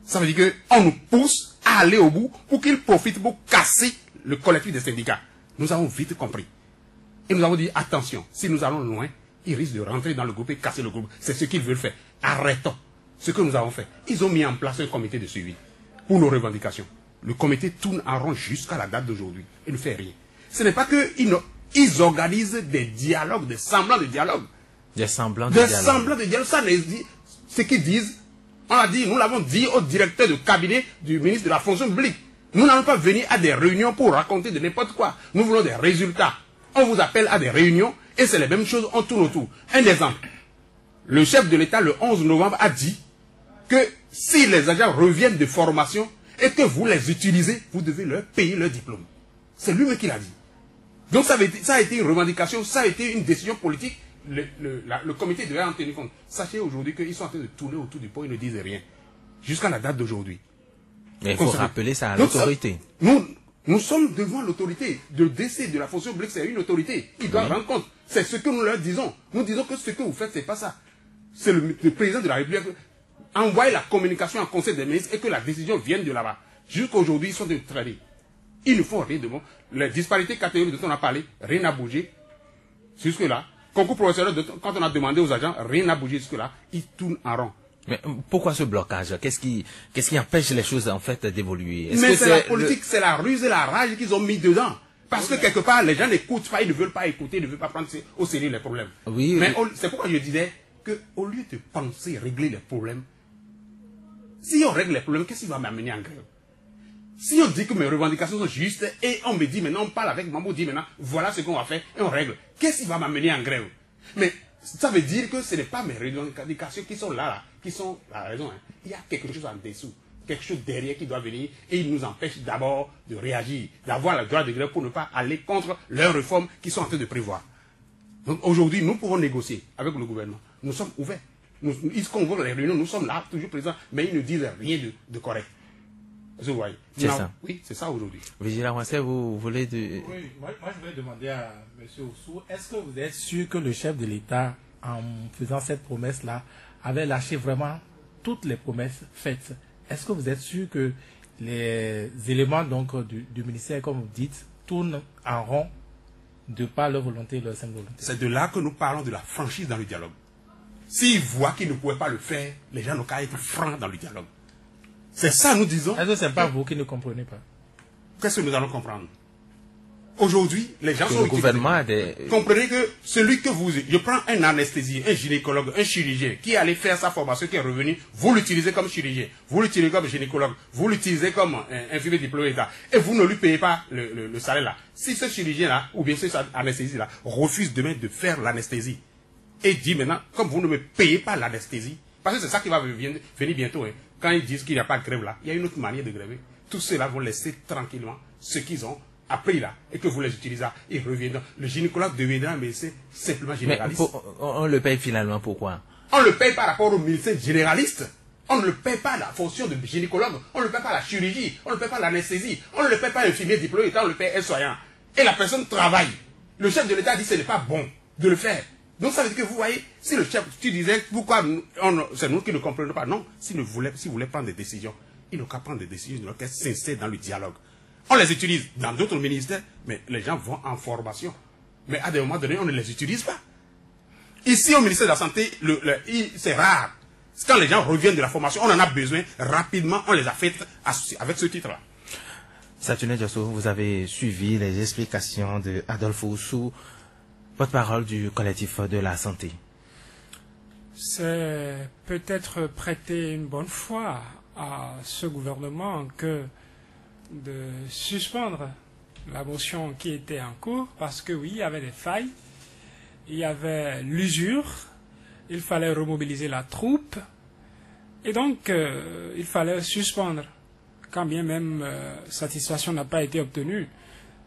Ça veut dire qu'on nous pousse à aller au bout pour qu'ils profitent pour casser le collectif des syndicats. Nous avons vite compris. Et nous avons dit, attention, si nous allons loin, ils risquent de rentrer dans le groupe et casser le groupe. C'est ce qu'ils veulent faire. Arrêtons ce que nous avons fait. Ils ont mis en place un comité de suivi pour nos revendications. Le comité tourne en rond jusqu'à la date d'aujourd'hui et ne fait rien. Ce n'est pas qu'ils organisent des dialogues, des semblants de dialogue. Des semblants de dialogue. Ça, ce qu'ils disent, on l'a dit, nous l'avons dit au directeur de cabinet du ministre de la fonction publique. Nous n'allons pas venir à des réunions pour raconter de n'importe quoi. Nous voulons des résultats. On vous appelle à des réunions et c'est les mêmes choses, on tourne autour. Un exemple. Le chef de l'État, le 11 novembre, a dit que si les agents reviennent de formation et que vous les utilisez, vous devez leur payer leur diplôme. C'est lui-même qui l'a dit. Donc ça a été une revendication, ça a été une décision politique. Le comité devait en tenir compte. Sachez aujourd'hui qu'ils sont en train de tourner autour du pot, ils ne disent rien. Jusqu'à la date d'aujourd'hui. Mais il faut rappeler ça à l'autorité. Nous sommes devant l'autorité. Le décès de la fonction publique, c'est une autorité. Ils doivent rendre compte. C'est ce que nous leur disons. Nous disons que ce que vous faites, c'est pas ça. C'est le président de la République envoie la communication en conseil des ministres et que la décision vienne de là-bas. Jusqu'à aujourd'hui, ils sont de traîner. Ils ne font rien de bon. Les disparités catégoriques dont on a parlé, rien n'a bougé. Jusque-là. Concours professionnel, quand on a demandé aux agents, rien n'a bougé jusque-là. Ils tournent en rond. Mais pourquoi ce blocage? Qu'est-ce qui empêche les choses en fait d'évoluer? Mais c'est la politique, c'est la ruse et la rage qu'ils ont mis dedans. Parce que quelque part, les gens n'écoutent pas, ils ne veulent pas écouter, ils ne veulent pas prendre au sérieux les problèmes. Oui, mais c'est pourquoi je disais qu'au lieu de penser régler les problèmes, si on règle les problèmes, qu'est-ce qui va m'amener en grève? Si on dit que mes revendications sont justes et on me dit maintenant, on parle avec Mambo, dit maintenant, voilà ce qu'on va faire et on règle. Qu'est-ce qui va m'amener en grève? Mais ça veut dire que ce n'est pas mes revendications qui sont là, qui sont la raison. Hein. Il y a quelque chose en dessous, quelque chose derrière qui doit venir et il nous empêche d'abord de réagir, d'avoir le droit de grève pour ne pas aller contre leurs réformes qui sont en train de prévoir. Donc aujourd'hui, nous pouvons négocier avec le gouvernement. Nous sommes ouverts. Ils convoquent les réunions, nous sommes là, toujours présents, mais ils ne disent rien de correct. Vous voyez. C'est ça. Oui, c'est ça aujourd'hui. Vigilant Wassé, vous voulez de... Oui, moi je voulais demander à M. Oussou, est-ce que vous êtes sûr que le chef de l'État, en faisant cette promesse-là, avait lâché vraiment toutes les promesses faites? Est-ce que vous êtes sûr que les éléments donc du ministère, comme vous dites, tournent en rond de par leur volonté, leur simple volonté? C'est de là que nous parlons de la franchise dans le dialogue. S'ils voient qu'ils ne pouvaient pas le faire, les gens n'ont qu'à être francs dans le dialogue. C'est ça, nous disons. Est-ce que ce n'est pas vous qui ne comprenez pas? Qu'est-ce que nous allons comprendre? Aujourd'hui, les gens sont... Le gouvernement Comprenez que celui que vous... Je prends un anesthésiste, un gynécologue, un chirurgien qui allait faire sa formation, qui est revenu, vous l'utilisez comme chirurgien, vous l'utilisez comme gynécologue, vous l'utilisez comme infirmier diplômé d'État, et vous ne lui payez pas le salaire là. Si ce chirurgien-là, ou bien ce anesthésiste-là, refuse demain de faire l'anesthésie, et dit maintenant, comme vous ne me payez pas l'anesthésie, parce que c'est ça qui va venir bientôt, hein. Quand ils disent qu'il n'y a pas de grève là, il y a une autre manière de gréver. Tous ceux-là vont laisser tranquillement ce qu'ils ont appris là et que vous les utilisez. Ils reviendront. Le gynécologue deviendra médecin simplement généraliste. Mais on le paye finalement pourquoi? On le paye par rapport au médecin généraliste. On ne le paye pas la fonction de gynécologue. On ne le paye pas la chirurgie. On ne le paye pas l'anesthésie. On ne le paye pas infirmier diplômé, on le paye un soignant. Et la personne travaille. Le chef de l'État dit que ce n'est pas bon de le faire. Donc ça veut dire que vous voyez, si le chef, tu disais, pourquoi c'est nous qui ne comprenons pas. Non, s'il voulait prendre des décisions, il n'a qu'à prendre des décisions, il n'a qu'à s'insérer dans le dialogue. On les utilise dans d'autres ministères, mais les gens vont en formation. Mais à des moments donnés, on ne les utilise pas. Ici, au ministère de la Santé, c'est rare. Quand les gens reviennent de la formation, on en a besoin rapidement, on les affecte avec ce titre-là. Saturnin Diasso, vous avez suivi les explications de Adolphe Oussou, porte-parole du collectif de la santé. C'est peut-être prêter une bonne foi à ce gouvernement que de suspendre la motion qui était en cours, parce que oui, il y avait des failles, il y avait l'usure, il fallait remobiliser la troupe, et donc il fallait suspendre, quand bien même satisfaction n'a pas été obtenue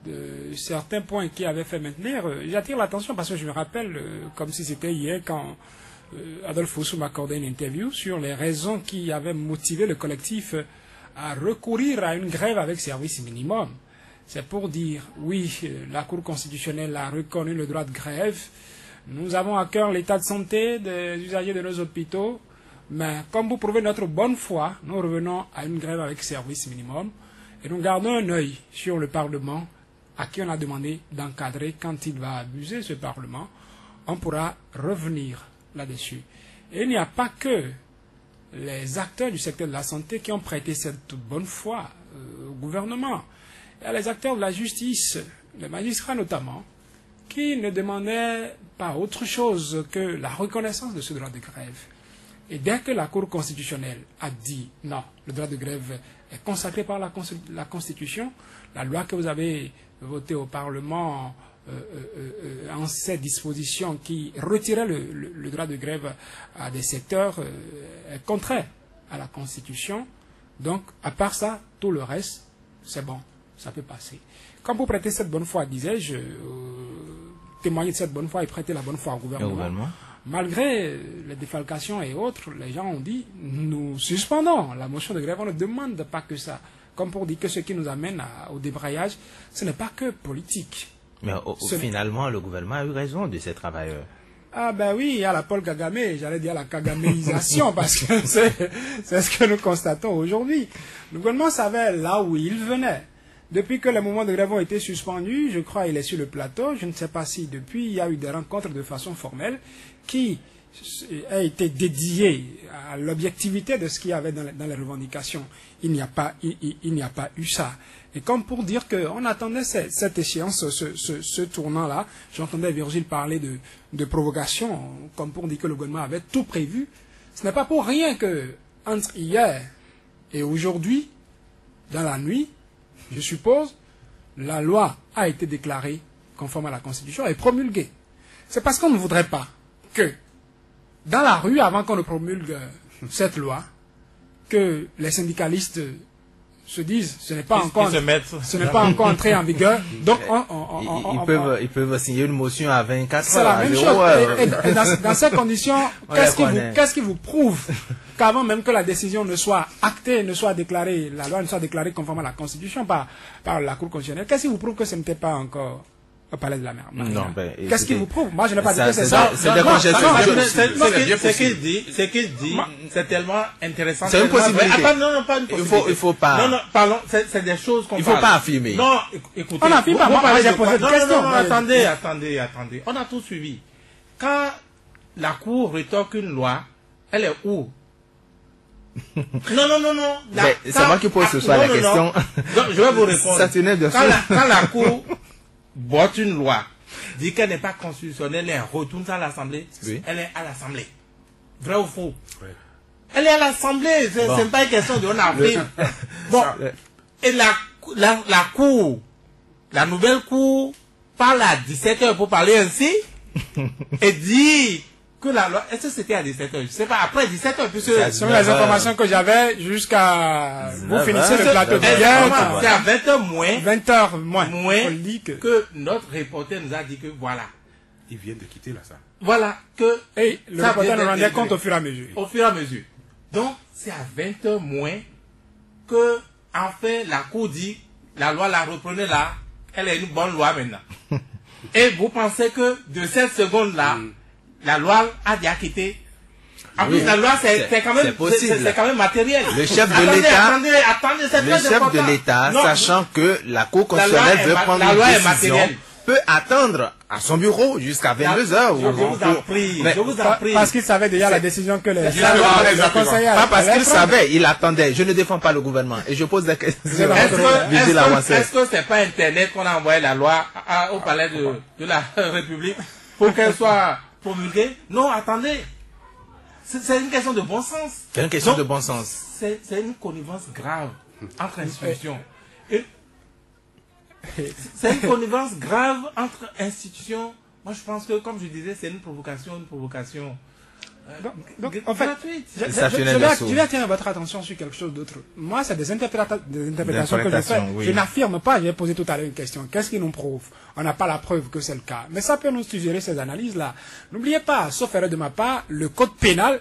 de certains points qui avaient fait maintenir. J'attire l'attention parce que je me rappelle, comme si c'était hier, quand Adolphe Oussou m'accordait une interview sur les raisons qui avaient motivé le collectif à recourir à une grève avec service minimum. C'est pour dire, oui, la Cour constitutionnelle a reconnu le droit de grève, nous avons à cœur l'état de santé des usagers de nos hôpitaux, mais comme vous prouvez notre bonne foi, nous revenons à une grève avec service minimum et nous gardons un œil sur le Parlement à qui on a demandé d'encadrer quand il va abuser ce Parlement. On pourra revenir là-dessus. Et il n'y a pas que les acteurs du secteur de la santé qui ont prêté cette bonne foi au gouvernement. Il y a les acteurs de la justice, les magistrats notamment, qui ne demandaient pas autre chose que la reconnaissance de ce droit de grève. Et dès que la Cour constitutionnelle a dit non, le droit de grève est consacré par la Constitution, la loi que vous avez votée au Parlement en ces dispositions qui retiraient le droit de grève à des secteurs est contraire à la Constitution. Donc, à part ça, tout le reste, c'est bon, ça peut passer. Comme vous prêtez cette bonne foi, disais-je, témoigner de cette bonne foi et prêter la bonne foi au gouvernement. Malgré les défalcations et autres, les gens ont dit, nous suspendons la motion de grève, on ne demande pas que ça. Comme pour dire que ce qui nous amène au débrayage, ce n'est pas que politique. Mais finalement, le gouvernement a eu raison de ces travailleurs. Ah ben oui, il y a la Paul Kagame, j'allais dire la kagaméisation, parce que c'est ce que nous constatons aujourd'hui. Le gouvernement savait là où il venait. Depuis que les moments de grève ont été suspendus, je crois qu'il est sur le plateau, je ne sais pas si depuis il y a eu des rencontres de façon formelle qui a été dédiées à l'objectivité de ce qu'il y avait dans les revendications. Il n'y a pas eu ça. Et comme pour dire qu'on attendait cette échéance, ce tournant-là, j'entendais Virgile parler de provocation, comme pour dire que le gouvernement avait tout prévu. Ce n'est pas pour rien que, entre hier et aujourd'hui, dans la nuit, je suppose, la loi a été déclarée conforme à la Constitution et promulguée. C'est parce qu'on ne voudrait pas que, dans la rue, avant qu'on ne promulgue cette loi, que les syndicalistes se disent ce n'est pas encore entré en vigueur. Donc ils peuvent signer une motion à 24 heures. C'est la même chose. Et dans ces conditions, qu'est-ce qui vous prouve qu'avant même que la décision ne soit actée, ne soit déclarée, la loi ne soit déclarée conformément à la Constitution par la Cour constitutionnelle, qu'est-ce qui vous prouve que ce n'était pas encore au palais de la mer? Qu'est-ce qui vous prouve? Moi, je n'ai pas dit que c'est ça. Ce qu'il dit, c'est tellement intéressant. C'est une possibilité. Non, pas une possibilité. Il faut pas. Non, pardon, c'est des choses qu'on Il faut pas affirmer. Non, écoutez. On n'affirme pas. Moi, j'ai posé une question. Non, attendez. On a tout suivi. Quand la Cour rétorque une loi, elle est où? Non. C'est moi qui pose ce soir la question. Je vais vous répondre. Quand la Cour vote une loi, dit qu'elle n'est pas constitutionnelle, elle retourne à l'Assemblée, elle est à l'Assemblée. Vrai ou faux? Elle est à l'Assemblée, ce n'est pas une question de on arrive. Bon, et la Cour, la nouvelle Cour, parle à 17h pour parler ainsi, et dit que la loi, est-ce que c'était à 17h? Je ne sais pas, après 17h, puisque ce sont les informations que j'avais jusqu'à vous finissez le plateau d'hier. C'est à 20h moins. 20h moins. Que notre reporter nous a dit que voilà. Ils viennent de quitter là, ça. Voilà, que. Et le reporter nous rendait compte au fur et à mesure. Au fur et à mesure. Donc, c'est à 20h moins que, enfin, la Cour dit, la loi la reprenez là, elle est une bonne loi maintenant. Et vous pensez que de cette seconde-là, la loi a déjà quitté. En plus, la loi, c'est quand même matériel. Le chef de l'État, sachant que la Cour constitutionnelle veut prendre une décision, peut attendre à son bureau jusqu'à 22h. Je vous en prie, je vous en prie. Parce qu'il savait déjà la décision que les conseillers Pas parce qu'il savait, il attendait. Je ne défends pas le gouvernement. Et je pose des questions. Est-ce que c'est pas Internet qu'on a envoyé la loi au palais de la République pour qu'elle soit promulguée? Non, attendez. C'est une question de bon sens. C'est une question de bon sens. C'est une connivence grave entre institutions. C'est une connivence grave entre institutions. Moi, je pense que, comme je disais, c'est une provocation donc, en fait, gratuite. je vais attirer votre attention sur quelque chose d'autre. Moi, c'est des interprétations que je fais. Oui. Je n'affirme pas, j'ai posé tout à l'heure une question. Qu'est-ce qui nous prouve? On n'a pas la preuve que c'est le cas. Mais ça peut nous suggérer ces analyses-là. N'oubliez pas, sauf erreur de ma part, le code pénal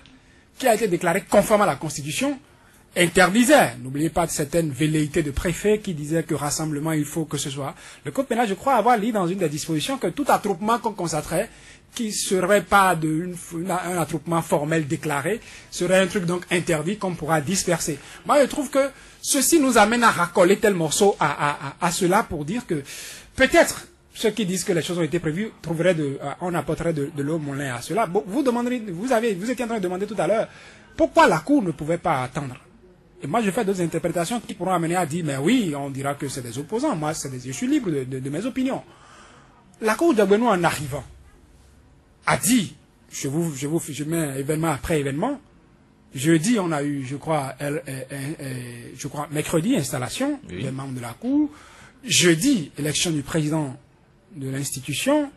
qui a été déclaré conforme à la Constitution interdisait. N'oubliez pas certaines velléités de préfets qui disaient que rassemblement, il faut que ce soit. Le code pénal, je crois avoir lu dans une des dispositions que tout attroupement qu'on constaterait qui serait pas un attroupement formel déclaré, serait un truc donc interdit qu'on pourra disperser. Moi, je trouve que ceci nous amène à racoler tel morceau à cela pour dire que peut-être ceux qui disent que les choses ont été prévues trouveraient on apporterait de l'eau au moulin à cela. Bon, vous étiez en train de demander tout à l'heure pourquoi la Cour ne pouvait pas attendre. Et moi, je fais d'autres interprétations qui pourront amener à dire, mais oui, on dira que c'est des opposants. Moi, je suis libre de mes opinions. La Cour d'Agbeno, en arrivant, a dit, je mets événement après événement, jeudi, on a eu, je crois, mercredi, installation des membres de la Cour, jeudi, élection du président de l'institution,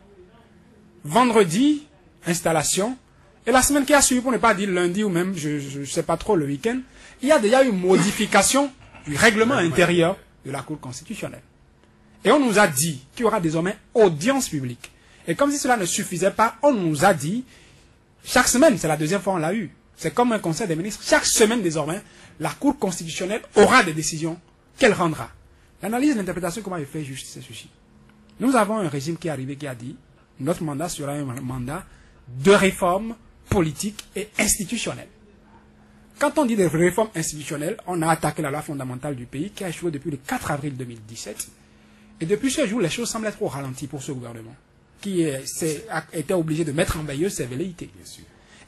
vendredi, installation, et la semaine qui a suivi, pour ne pas dire lundi ou même, je ne sais pas trop, le week-end, il y a déjà une modification du règlement intérieur de la Cour constitutionnelle. Et on nous a dit qu'il y aura désormais audience publique. Et comme si cela ne suffisait pas, on nous a dit, chaque semaine, c'est la deuxième fois on l'a eu, c'est comme un conseil des ministres, chaque semaine désormais, la Cour constitutionnelle aura des décisions qu'elle rendra. L'analyse et l'interprétation, comment elle fait juste, c'est ceci. Nous avons un régime qui est arrivé, qui a dit, notre mandat sera un mandat de réforme politique et institutionnelle. Quand on dit de réforme institutionnelle, on a attaqué la loi fondamentale du pays qui a échoué depuis le 4 avril 2017. Et depuis ce jour, les choses semblent être au ralenti pour ce gouvernement, qui était obligé de mettre en veilleuse ses velléités.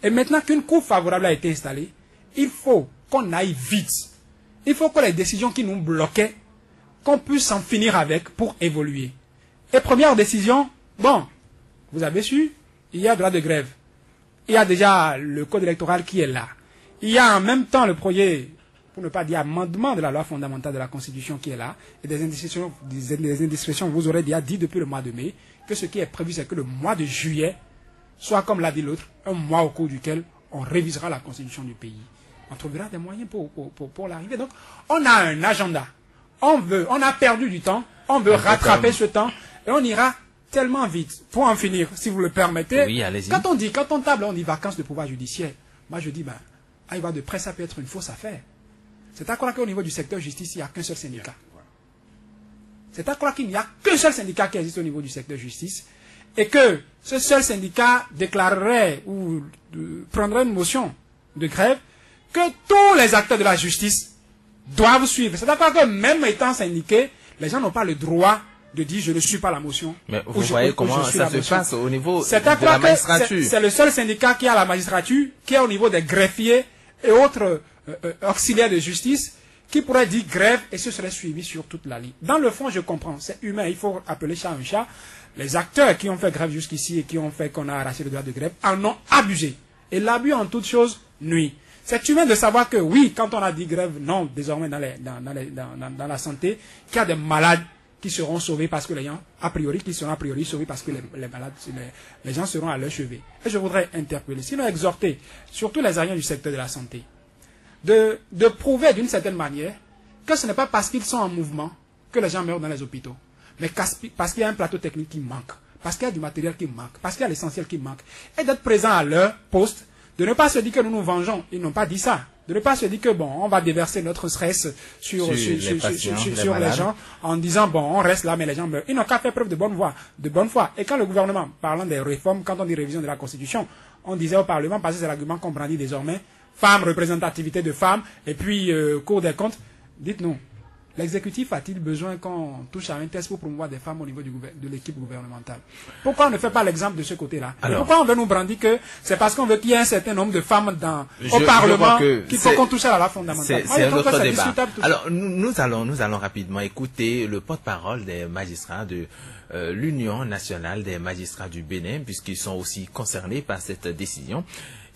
Et maintenant qu'une cour favorable a été installée, il faut qu'on aille vite. Il faut que les décisions qui nous bloquaient, qu'on puisse en finir avec pour évoluer. Et première décision, bon, vous avez su, il y a droit de grève. Il y a déjà le code électoral qui est là. Il y a en même temps le projet, pour ne pas dire amendement de la loi fondamentale de la Constitution qui est là, et des indiscrétions, vous aurez déjà dit depuis le mois de mai, que ce qui est prévu, c'est que le mois de juillet, soit comme l'a dit l'autre, un mois au cours duquel on révisera la Constitution du pays. On trouvera des moyens pour l'arrivée. Donc, on a un agenda. On a perdu du temps, on veut rattraper ce temps, et on ira tellement vite. Pour en finir, si vous le permettez, oui, allez-y. quand on table, on dit vacances de pouvoir judiciaire. Moi, je dis, arriver de près, ça peut être une fausse affaire. C'est à croire qu'au niveau du secteur justice, il n'y a qu'un seul syndicat. C'est à croire qu'il n'y a qu'un seul syndicat qui existe au niveau du secteur justice, et que ce seul syndicat déclarerait ou prendrait une motion de grève que tous les acteurs de la justice doivent suivre. C'est à croire que même étant syndiqués, les gens n'ont pas le droit de dire je ne suis pas la motion. Mais vous voyez comment ça se passe au niveau de la magistrature. C'est le seul syndicat qui a la magistrature, qui est au niveau des greffiers et autres auxiliaires de justice, qui pourrait dire grève et ce serait suivi sur toute la ligne. Dans le fond, je comprends, c'est humain, il faut appeler chat un chat. Les acteurs qui ont fait grève jusqu'ici et qui ont fait qu'on a arraché le droit de grève en ont abusé. Et l'abus en toute chose nuit. C'est humain de savoir que oui, quand on a dit grève, non, désormais dans la santé, qu'il y a des malades qui seront sauvés parce que les gens, qui seront a priori sauvés parce que les malades, les gens seront à leur chevet. Et je voudrais interpeller, sinon exhorter, surtout les agents du secteur de la santé, de prouver d'une certaine manière que ce n'est pas parce qu'ils sont en mouvement que les gens meurent dans les hôpitaux, mais parce qu'il y a un plateau technique qui manque, parce qu'il y a du matériel qui manque, parce qu'il y a l'essentiel qui manque, et d'être présent à leur poste, de ne pas se dire que nous nous vengeons, ils n'ont pas dit ça, de ne pas se dire que bon, on va déverser notre stress sur les gens en disant bon, on reste là mais les gens meurent. Ils n'ont qu'à faire preuve de bonne foi. Et quand le gouvernement, parlant des réformes, quand on dit révision de la Constitution, on disait au Parlement, parce que c'est l'argument qu'on brandit désormais, femmes, représentativité de femmes, et puis Cour des comptes, dites-nous, l'exécutif a-t-il besoin qu'on touche à un test pour promouvoir des femmes au niveau de l'équipe gouvernementale? Pourquoi on ne fait pas l'exemple de ce côté-là? Pourquoi on veut nous brandir que c'est parce qu'on veut qu'il y ait un certain nombre de femmes au Parlement qu'il faut qu'on touche à la loi fondamentale? C'est un autre débat. Alors, nous allons rapidement écouter le porte-parole des magistrats de l'Union nationale des magistrats du Bénin, puisqu'ils sont aussi concernés par cette décision.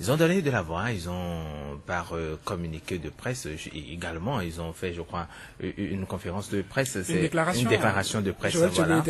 Ils ont donné de la voix, ils ont, par communiqué de presse, également, ils ont fait, je crois, une conférence de presse, une déclaration de presse. Voilà.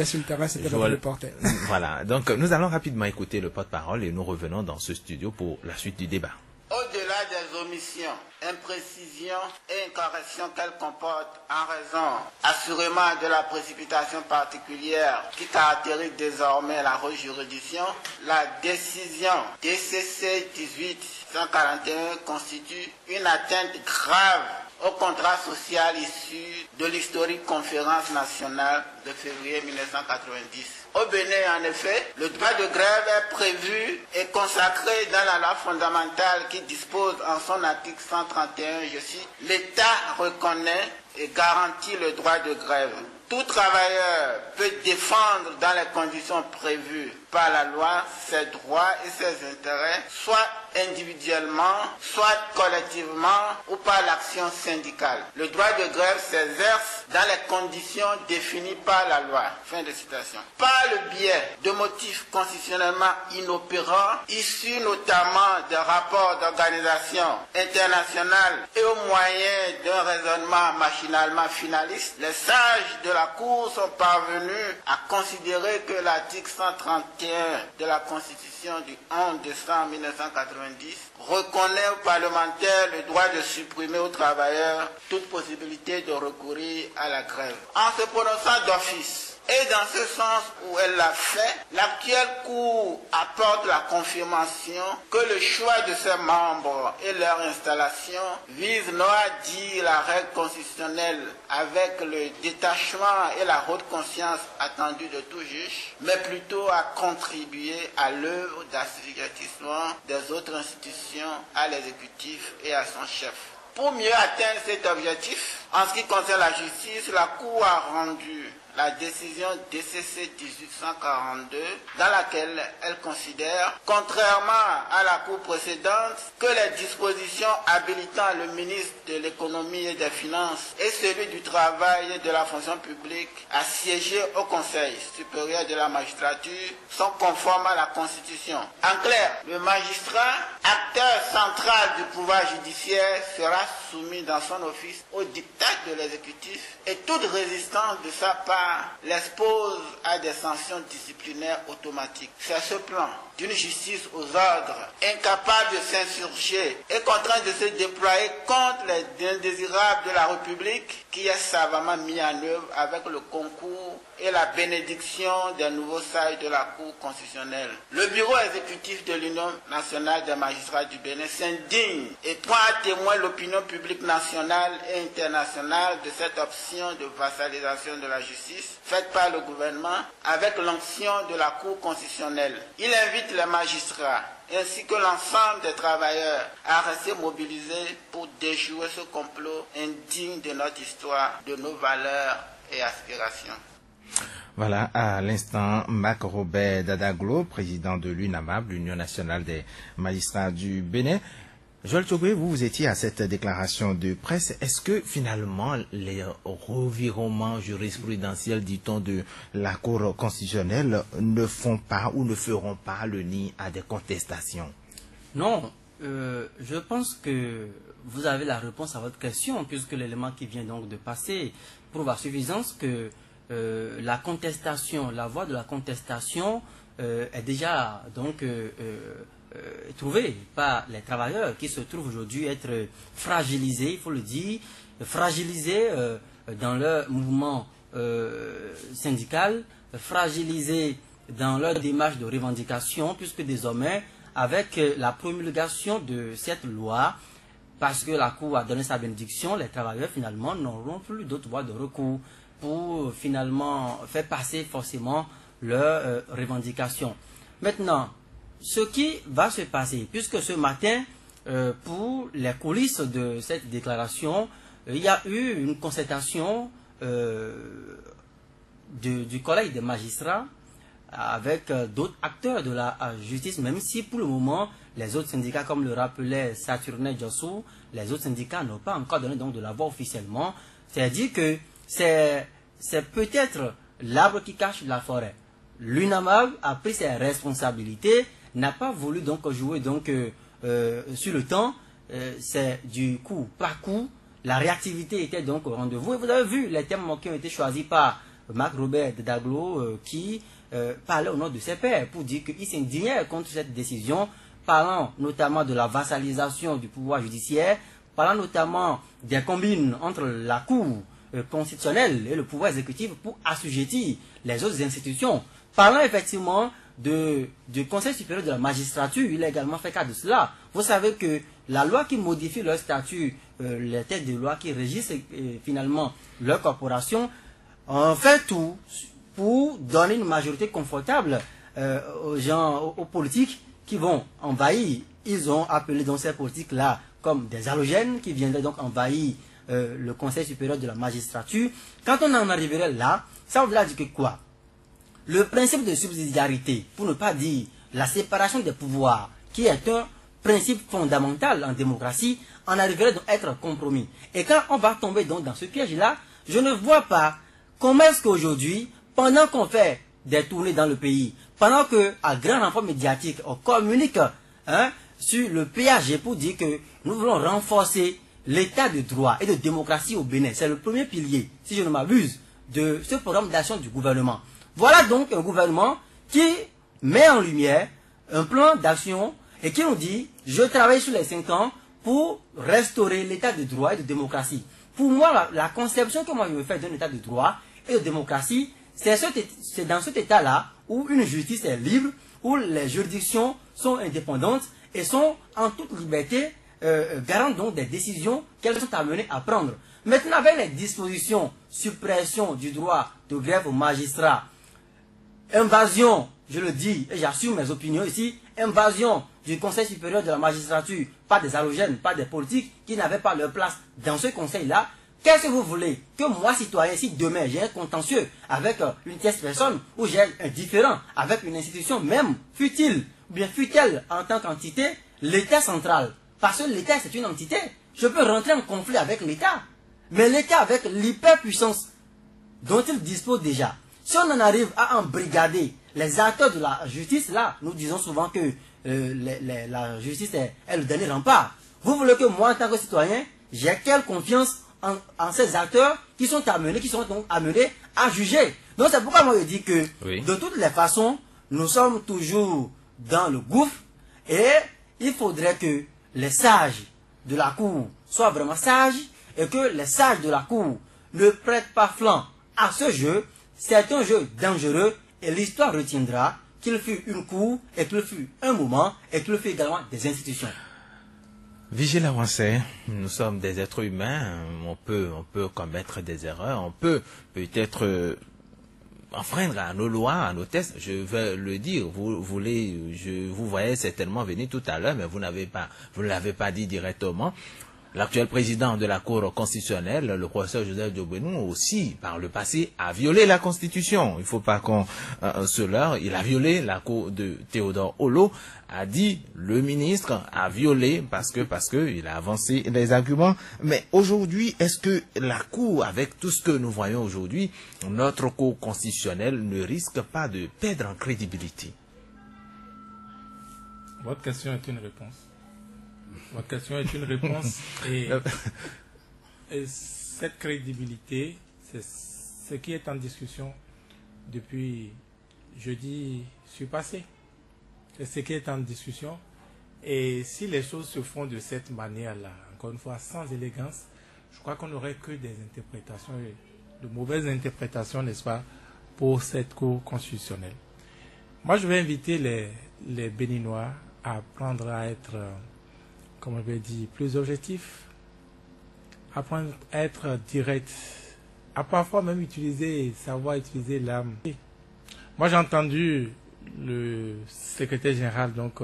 Voilà. Donc, nous allons rapidement écouter le porte-parole et nous revenons dans ce studio pour la suite du débat. Au-delà des omissions, imprécisions et incorrections qu'elle comporte en raison assurément de la précipitation particulière qui caractérise désormais la juridiction, la décision DCC 1841 constitue une atteinte grave au contrat social issu de l'historique conférence nationale de février 1990. Au Bénin, en effet, le droit de grève est prévu et consacré dans la loi fondamentale qui dispose en son article 131, je cite, « L'État reconnaît et garantit le droit de grève. Tout travailleur peut défendre dans les conditions prévues par la loi ses droits et ses intérêts, soit individuellement, soit collectivement ou par l'action syndicale. Le droit de grève s'exerce dans les conditions définies par la loi. » Fin de citation. Par le biais de motifs constitutionnellement inopérants, issus notamment des rapports d'organisation internationale et au moyen d'un raisonnement machinalement finaliste, les sages de la Cour sont parvenus à considérer que l'article 131 de la Constitution du 11 décembre 1990 reconnaît aux parlementaires le droit de supprimer aux travailleurs toute possibilité de recourir à la grève. En se prononçant d'office, et dans ce sens où elle l'a fait, l'actuelle Cour apporte la confirmation que le choix de ses membres et leur installation vise non à dire la règle constitutionnelle avec le détachement et la haute conscience attendue de tout juge, mais plutôt à contribuer à l'œuvre d'assujettissement des autres institutions à l'exécutif et à son chef. Pour mieux atteindre cet objectif, en ce qui concerne la justice, la Cour a rendu la décision DCC 1842, dans laquelle elle considère, contrairement à la Cour précédente, que les dispositions habilitant le ministre de l'économie et des finances et celui du travail et de la fonction publique à siéger au Conseil supérieur de la magistrature sont conformes à la Constitution. En clair, le magistrat, acteur central du pouvoir judiciaire, sera soumis dans son office au diktat de l'exécutif et toute résistance de sa part l'expose à des sanctions disciplinaires automatiques. C'est ce plan d'une justice aux ordres, incapable de s'insurger et contrainte de se déployer contre les indésirables de la République, qui est savamment mis en œuvre avec le concours et la bénédiction des nouveaux sages de la Cour constitutionnelle. Le bureau exécutif de l'Union nationale des magistrats du Bénin s'indigne et prend à témoin l'opinion publique nationale et internationale de cette option de vassalisation de la justice faite par le gouvernement avec l'onction de la Cour constitutionnelle. Il invite les magistrats ainsi que l'ensemble des travailleurs à rester mobilisés pour déjouer ce complot indigne de notre histoire, de nos valeurs et aspirations. Voilà, à l'instant, Marc Robert Dadaglo, président de l'UNAMAB, l'Union nationale des magistrats du Bénin. Joël Tchogoué, vous étiez à cette déclaration de presse. Est-ce que finalement les revirements jurisprudentiels, dit-on, de la Cour constitutionnelle ne font pas ou ne feront pas le nid à des contestations? Non, je pense que vous avez la réponse à votre question, puisque l'élément qui vient donc de passer prouve à suffisance que la contestation, la voie de la contestation est déjà donc trouvée par les travailleurs qui se trouvent aujourd'hui être fragilisés, il faut le dire, fragilisés dans leur mouvement syndical, fragilisés dans leur démarche de revendication, puisque désormais, avec la promulgation de cette loi, parce que la Cour a donné sa bénédiction, les travailleurs finalement n'auront plus d'autre voie de recours pour finalement faire passer forcément leurs revendications. Maintenant, ce qui va se passer, puisque ce matin, pour les coulisses de cette déclaration, il y a eu une concertation du collège des magistrats avec d'autres acteurs de la justice, même si pour le moment, les autres syndicats, comme le rappelait Saturnin Djossou, les autres syndicats n'ont pas encore donné donc de la voix officiellement. C'est-à-dire que c'est peut-être l'arbre qui cache la forêt. L'UNAMAB a pris ses responsabilités, n'a pas voulu donc jouer donc, sur le temps, c'est du coup par coup. La réactivité était donc au rendez-vous. Et vous avez vu les thèmes qui ont été choisis par Marc Robert de Daglo qui parlait au nom de ses pairs pour dire qu'il s'indignait contre cette décision, parlant notamment de la vassalisation du pouvoir judiciaire, parlant notamment des combines entre la Cour constitutionnelle et le pouvoir exécutif pour assujettir les autres institutions. Parlant effectivement du Conseil supérieur de la magistrature, il a également fait cas de cela. Vous savez que la loi qui modifie leur statut, les têtes de loi qui régissent finalement leur corporation, ont fait tout pour donner une majorité confortable aux politiques qui vont envahir. Ils ont appelé donc ces politiques-là comme des halogènes qui viendraient donc envahir le Conseil supérieur de la magistrature. Quand on en arriverait là, ça voudrait dire que quoi? Le principe de subsidiarité, pour ne pas dire la séparation des pouvoirs, qui est un principe fondamental en démocratie, en arriverait donc à être compromis. Et quand on va tomber donc dans ce piège-là, je ne vois pas comment est-ce qu'aujourd'hui, pendant qu'on fait des tournées dans le pays, pendant qu'à grand renfort médiatique, on communique sur le PAG pour dire que nous voulons renforcer l'état de droit et de démocratie au Bénin. C'est le premier pilier, si je ne m'abuse, de ce programme d'action du gouvernement. Voilà donc un gouvernement qui met en lumière un plan d'action et qui nous dit « Je travaille sur les 5 ans pour restaurer l'état de droit et de démocratie ». Pour moi, la conception que moi je me fais d'un état de droit et de démocratie, c'est dans cet état-là où une justice est libre, où les juridictions sont indépendantes et sont en toute liberté garantes donc des décisions qu'elles sont amenées à prendre. Maintenant, avec les dispositions, suppression du droit de grève aux magistrats, invasion, je le dis et j'assume mes opinions ici, invasion du Conseil supérieur de la magistrature par des halogènes, par des politiques qui n'avaient pas leur place dans ce conseil-là. Qu'est-ce que vous voulez? Que moi, citoyen, si demain j'ai un contentieux avec une tierce personne ou j'ai un différend avec une institution, même fut-il, ou bien fut-elle en tant qu'entité, l'État central. Parce que l'État c'est une entité. Je peux rentrer en conflit avec l'État. Mais l'État avec l'hyperpuissance dont il dispose déjà. Si on en arrive à embrigader les acteurs de la justice, là, nous disons souvent que la justice est le dernier rempart. Vous voulez que moi, en tant que citoyen, j'ai quelle confiance en ces acteurs qui sont donc amenés à juger. Donc c'est pourquoi moi je dis que de toutes les façons, nous sommes toujours dans le gouffre et il faudrait que les sages de la cour soient vraiment sages et que les sages de la cour ne prêtent pas flanc à ce jeu. C'est un jeu dangereux et l'histoire retiendra qu'il fut une cour et qu'il fut un moment et qu'il fut également des institutions. Vigile avancé, nous sommes des êtres humains, on peut commettre des erreurs, on peut peut-être enfreindre à nos lois, à nos tests. Je veux le dire, vous voyez certainement venir tout à l'heure, mais vous ne l'avez pas dit directement. L'actuel président de la Cour constitutionnelle, le professeur Joseph Diogbenou, aussi, par le passé, a violé la Constitution. Il ne faut pas qu'on se leurre. Il a violé la Cour de Théodore Olo, a dit le ministre a violé parce que il a avancé les arguments. Mais aujourd'hui, est-ce que la Cour, avec tout ce que nous voyons aujourd'hui, notre Cour constitutionnelle ne risque pas de perdre en crédibilité? Votre question est une réponse. Votre question est une réponse et cette crédibilité, c'est ce qui est en discussion depuis jeudi surpassé. C'est ce qui est en discussion et si les choses se font de cette manière-là, encore une fois sans élégance, je crois qu'on n'aurait que des interprétations, de mauvaises interprétations, n'est-ce pas, pour cette Cour constitutionnelle. Moi, je vais inviter les Béninois à apprendre à être... comme on avait dit, plus objectif, apprendre à être direct, à parfois même savoir utiliser l'âme. Moi j'ai entendu le secrétaire général donc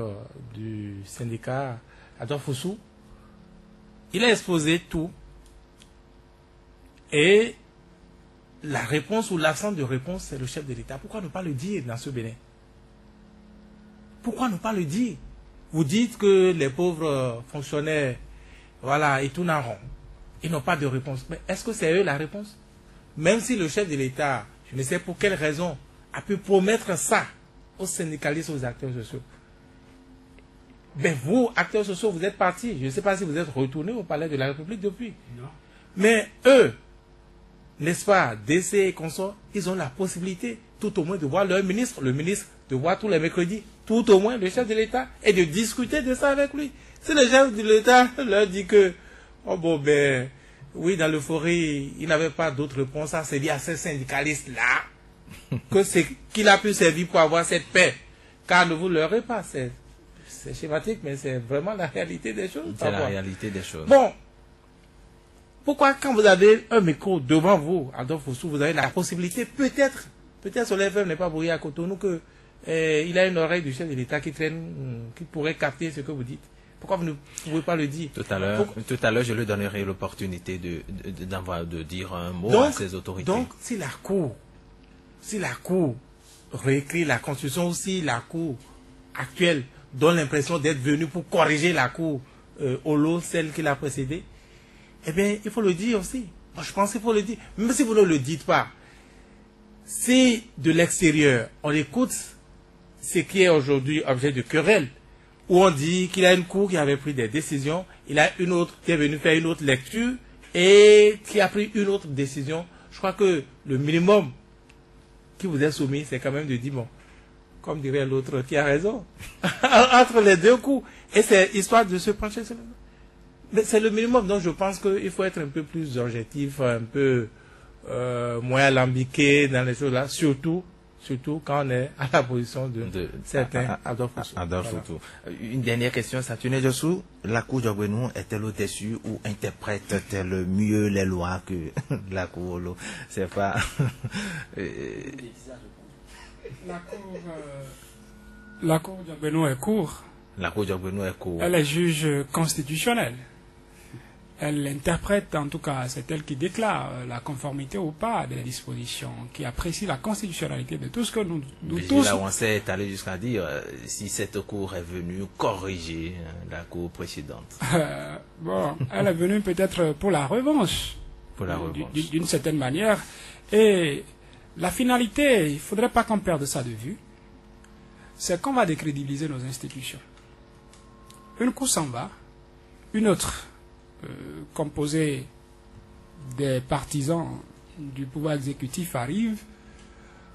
du syndicat, Adolphe Oussou, il a exposé tout et la réponse ou l'absence de réponse, c'est le chef de l'État. Pourquoi ne pas le dire dans ce Bénin? Pourquoi ne pas le dire? Vous dites que les pauvres fonctionnaires, voilà, ils tournent en rond. Ils n'ont pas de réponse. Mais est-ce que c'est eux la réponse? Même si le chef de l'État, je ne sais pour quelle raison, a pu promettre ça aux syndicalistes, aux acteurs sociaux. Ben vous, acteurs sociaux, vous êtes partis. Je ne sais pas si vous êtes retournés au palais de la République depuis. Non. Mais eux, n'est-ce pas, DC et consorts, ils ont la possibilité tout au moins de voir leur ministre, le ministre de voir tous les mercredis, tout au moins le chef de l'État, et de discuter de ça avec lui. Si le chef de l'État leur dit que, oh bon ben, oui, dans l'euphorie, il n'avait pas d'autre réponse à servir à ces syndicalistes-là, que c'est qu'il a pu servir pour avoir cette paix. Car ne vous leurrez pas, c'est schématique, mais c'est vraiment la réalité des choses. C'est la réalité des choses. Bon, pourquoi quand vous avez un micro devant vous, Adolphe Oussou, vous avez la possibilité, peut-être sur l'FM n'est pas brouillé à Cotonou, que il a une oreille du chef de l'État qui traîne, qui pourrait capter ce que vous dites. Pourquoi vous ne pouvez pas le dire? Tout à l'heure, je lui donnerai l'opportunité de dire un mot donc, à ses autorités. Donc, si la Cour réécrit la Constitution, ou si la Cour actuelle donne l'impression d'être venue pour corriger la Cour au lot, celle qui l'a précédée, eh bien, il faut le dire aussi. Moi, je pense qu'il faut le dire. Même si vous ne le dites pas, si de l'extérieur, on écoute ce qui est aujourd'hui objet de querelle, où on dit qu'il y a une cour qui avait pris des décisions, il y a une autre qui est venue faire une autre lecture et qui a pris une autre décision. Je crois que le minimum qui vous est soumis, c'est quand même de dire, bon, comme dirait l'autre qui a raison, entre les deux coups. Et c'est histoire de se pencher sur le... Mais c'est le minimum, donc je pense qu'il faut être un peu plus objectif, un peu moins alambiqué dans les choses là, surtout quand on est à la position de certains Adolphe Oussou. Adolphe Oussou. Une dernière question, Saturne Jossou. La Cour Diogbenou est-elle au-dessus ou interprète-t-elle mieux les lois que la Cour? C'est pas... La Cour Diogbenou est cour. La Cour Diogbenou est cour. Elle est juge constitutionnelle. Elle interprète, en tout cas, c'est elle qui déclare la conformité ou pas des dispositions, qui apprécie la constitutionnalité de tout ce que nous tous... Là où on s'est allé jusqu'à dire si cette cour est venue corriger la cour précédente. Bon, elle est venue peut-être pour la revanche. Pour la revanche. D'une certaine manière. Et la finalité, il ne faudrait pas qu'on perde ça de vue, c'est qu'on va décrédibiliser nos institutions. Une cour s'en va, une autre... composé des partisans du pouvoir exécutif arrive,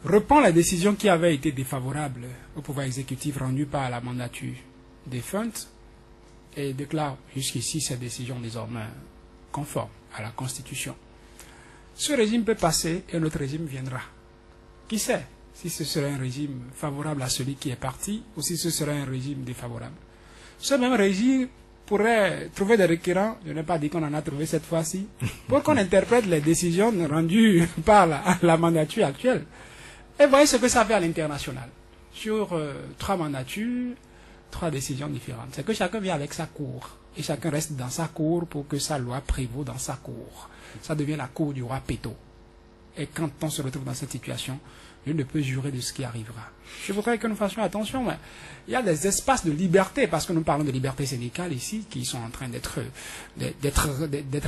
reprend la décision qui avait été défavorable au pouvoir exécutif rendue par la mandature défunte et déclare jusqu'ici cette décision désormais conforme à la Constitution. Ce régime peut passer et un autre régime viendra. Qui sait si ce serait un régime favorable à celui qui est parti ou si ce serait un régime défavorable. Ce même régime pourrait trouver des requérants, je n'ai pas dit qu'on en a trouvé cette fois-ci, pour qu'on interprète les décisions rendues par la mandature actuelle. Et voyez ce que ça fait à l'international. Sur 3 mandatures, 3 décisions différentes. C'est que chacun vient avec sa cour. Et chacun reste dans sa cour pour que sa loi prévaut dans sa cour. Ça devient la cour du roi Péto. Et quand on se retrouve dans cette situation, je ne peux jurer de ce qui arrivera. Je voudrais que nous fassions attention, mais il y a des espaces de liberté, parce que nous parlons de liberté syndicale ici, qui sont en train d'être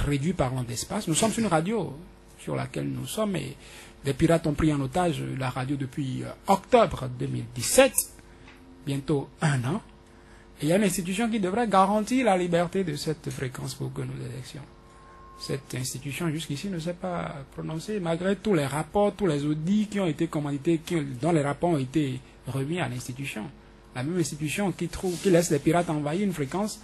réduits par d'espace. Nous sommes sur une radio sur laquelle nous sommes, et des pirates ont pris en otage la radio depuis octobre 2017, bientôt 1 an. Et il y a une institution qui devrait garantir la liberté de cette fréquence pour que nous élections. Cette institution jusqu'ici ne s'est pas prononcée, malgré tous les rapports, tous les audits qui ont été commandités, dont les rapports ont été remis à l'institution. La même institution qui laisse les pirates envahir une fréquence,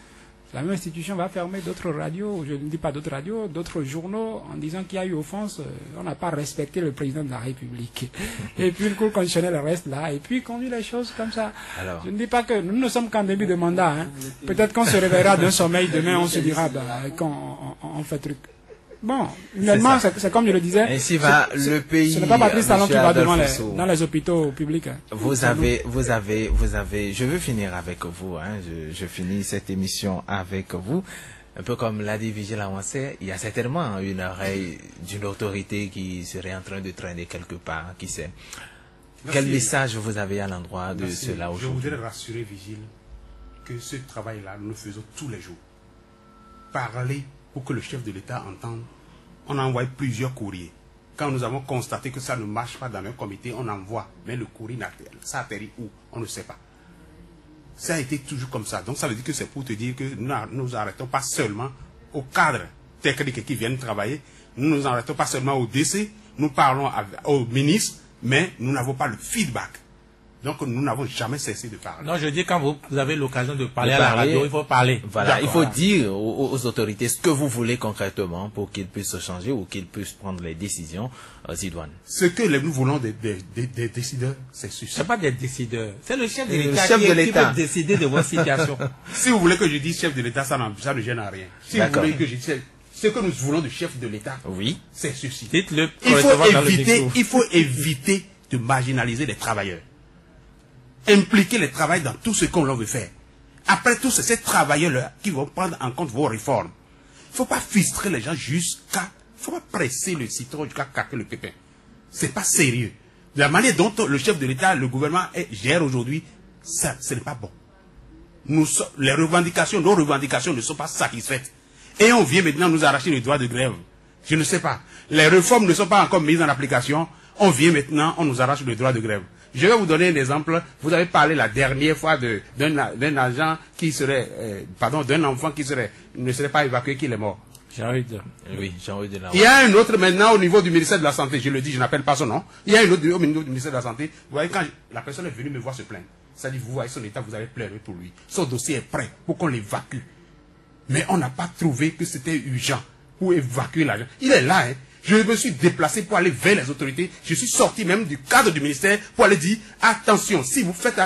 la même institution va fermer d'autres radios, je ne dis pas d'autres radios, d'autres journaux, en disant qu'il y a eu offense, on n'a pas respecté le président de la République. Et puis le Cour constitutionnelle reste là, et puis conduit les choses comme ça. Alors, je ne dis pas que nous ne sommes qu'en début de mandat. Hein. Peut-être qu'on se réveillera d'un sommeil, demain on se dira qu'on fait truc. Bon, finalement, c'est comme je le disais. Ainsi va le pays. Ce n'est pas Patrice Talon qui va dans les hôpitaux publics. Hein. Vous avez, je veux finir avec vous, hein. Je finis cette émission avec vous. Un peu comme l'a dit Vigile Avancé, il y a certainement une oreille d'une autorité qui serait en train de traîner quelque part, qui sait. Merci. Quel message vous avez à l'endroit de Merci. cela Je aujourd'hui? voudrais rassurer Vigile que ce travail-là, nous le faisons tous les jours. Parler pour que le chef de l'État entende. On a envoyé plusieurs courriers. Quand nous avons constaté que ça ne marche pas dans un comité, on envoie. Mais le courrier, ça atterrit où? On ne sait pas. Ça a été toujours comme ça. Donc ça veut dire que c'est pour te dire que nous nous arrêtons pas seulement aux cadres techniques qui viennent travailler. Nous nous arrêtons pas seulement au DC. Nous parlons au ministre, mais nous n'avons pas le feedback. Donc nous n'avons jamais cessé de parler. Non, je dis quand vous avez l'occasion de parler à la radio, il faut parler. Voilà, il faut dire aux autorités ce que vous voulez concrètement pour qu'ils puissent se changer ou qu'ils puissent prendre les décisions. Zidouane. Ce que nous voulons des décideurs, c'est ceci. C'est pas des décideurs. C'est le chef de Le l'État chef de qui l'État. peut décider de votre situation. Si vous voulez que je dise chef de l'État, ça ne gêne à rien. Si vous D'accord. voulez que je dise ce que nous voulons du chef de l'État, Oui. c'est ceci. Dites-le Il correctement dans le micro. faut éviter de marginaliser les travailleurs. Impliquer les travailleurs dans tout ce qu'on veut faire. Après tout, c'est ces travailleurs-là qui vont prendre en compte vos réformes. Il ne faut pas frustrer les gens jusqu'à... Il ne faut pas presser le citron jusqu'à craquer le pépin. C'est pas sérieux. De la manière dont le chef de l'État, le gouvernement gère aujourd'hui, ça, ce n'est pas bon. Les revendications, nos revendications ne sont pas satisfaites. Et on vient maintenant nous arracher les droits de grève. Je ne sais pas. Les réformes ne sont pas encore mises en application. On vient maintenant, on nous arrache les droits de grève. Je vais vous donner un exemple. Vous avez parlé la dernière fois d'un agent qui serait, d'un enfant qui ne serait pas évacué, qui est mort. Jean-Hugues. Oui, Jean-Hugues de la Il y a un autre maintenant au niveau du ministère de la Santé, je le dis, je n'appelle pas son nom. Il y a un autre au niveau du ministère de la Santé. Vous voyez, quand la personne est venue me voir se plaindre, ça dit, vous voyez son état, vous allez pleurer pour lui. Son dossier est prêt pour qu'on l'évacue. Mais on n'a pas trouvé que c'était urgent pour évacuer l'agent. Il est là, hein. Je me suis déplacé pour aller vers les autorités. Je suis sorti même du cadre du ministère pour aller dire, attention, si vous faites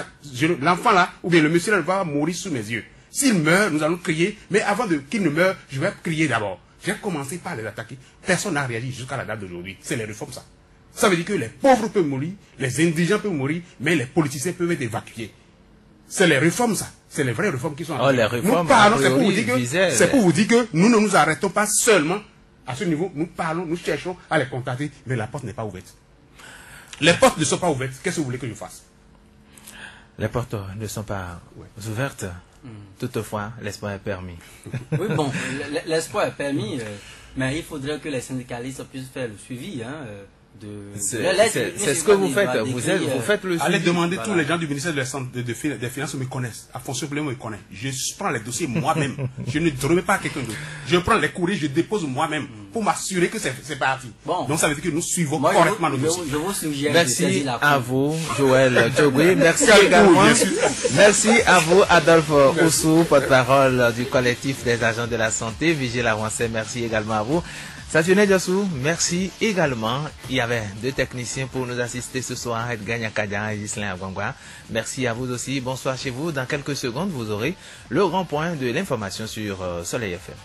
l'enfant là, ou bien le monsieur là va mourir sous mes yeux. S'il meurt, nous allons crier, mais avant qu'il ne meure, je vais crier d'abord. J'ai commencé par les attaquer. Personne n'a réagi jusqu'à la date d'aujourd'hui. C'est les réformes, ça. Ça veut dire que les pauvres peuvent mourir, les indigents peuvent mourir, mais les politiciens peuvent être évacués. C'est les réformes, ça. C'est les vraies réformes qui sont en train. Les réformes, nous parlons, a priori, c'est pour vous dire que nous ne nous arrêtons pas seulement à ce niveau. Nous parlons, nous cherchons à les contacter, mais la porte n'est pas ouverte. Les portes ne sont pas ouvertes. Qu'est-ce que vous voulez que je fasse? Les portes ne sont pas ouvertes. Toutefois, l'espoir est permis. Oui, bon, l'espoir est permis, mais il faudrait que les syndicalistes puissent faire le suivi. C'est ce que vous faites. Vous faites le suivi. Allez demander, tous les gens du ministère des Finances me connaissent. À fonction pleine me connaissent. Je prends les dossiers moi-même. Je ne remets pas à quelqu'un d'autre. Je prends les courriers, je dépose moi-même pour m'assurer que c'est parti. Bon. Donc ça veut dire que nous suivons correctement nos dossiers. Je vous suggère Merci à vous, Joël Djogui. Merci également. Merci à vous, Adolphe Oussou, porte-parole du collectif des agents de la santé. Vigile Avancé, merci également à vous. Saturné Diossou, merci également. Il y avait 2 techniciens pour nous assister ce soir, Edgar Nyakadja et Ghislain Agwangwa. Merci à vous aussi. Bonsoir chez vous. Dans quelques secondes, vous aurez le grand point de l'information sur Soleil FM.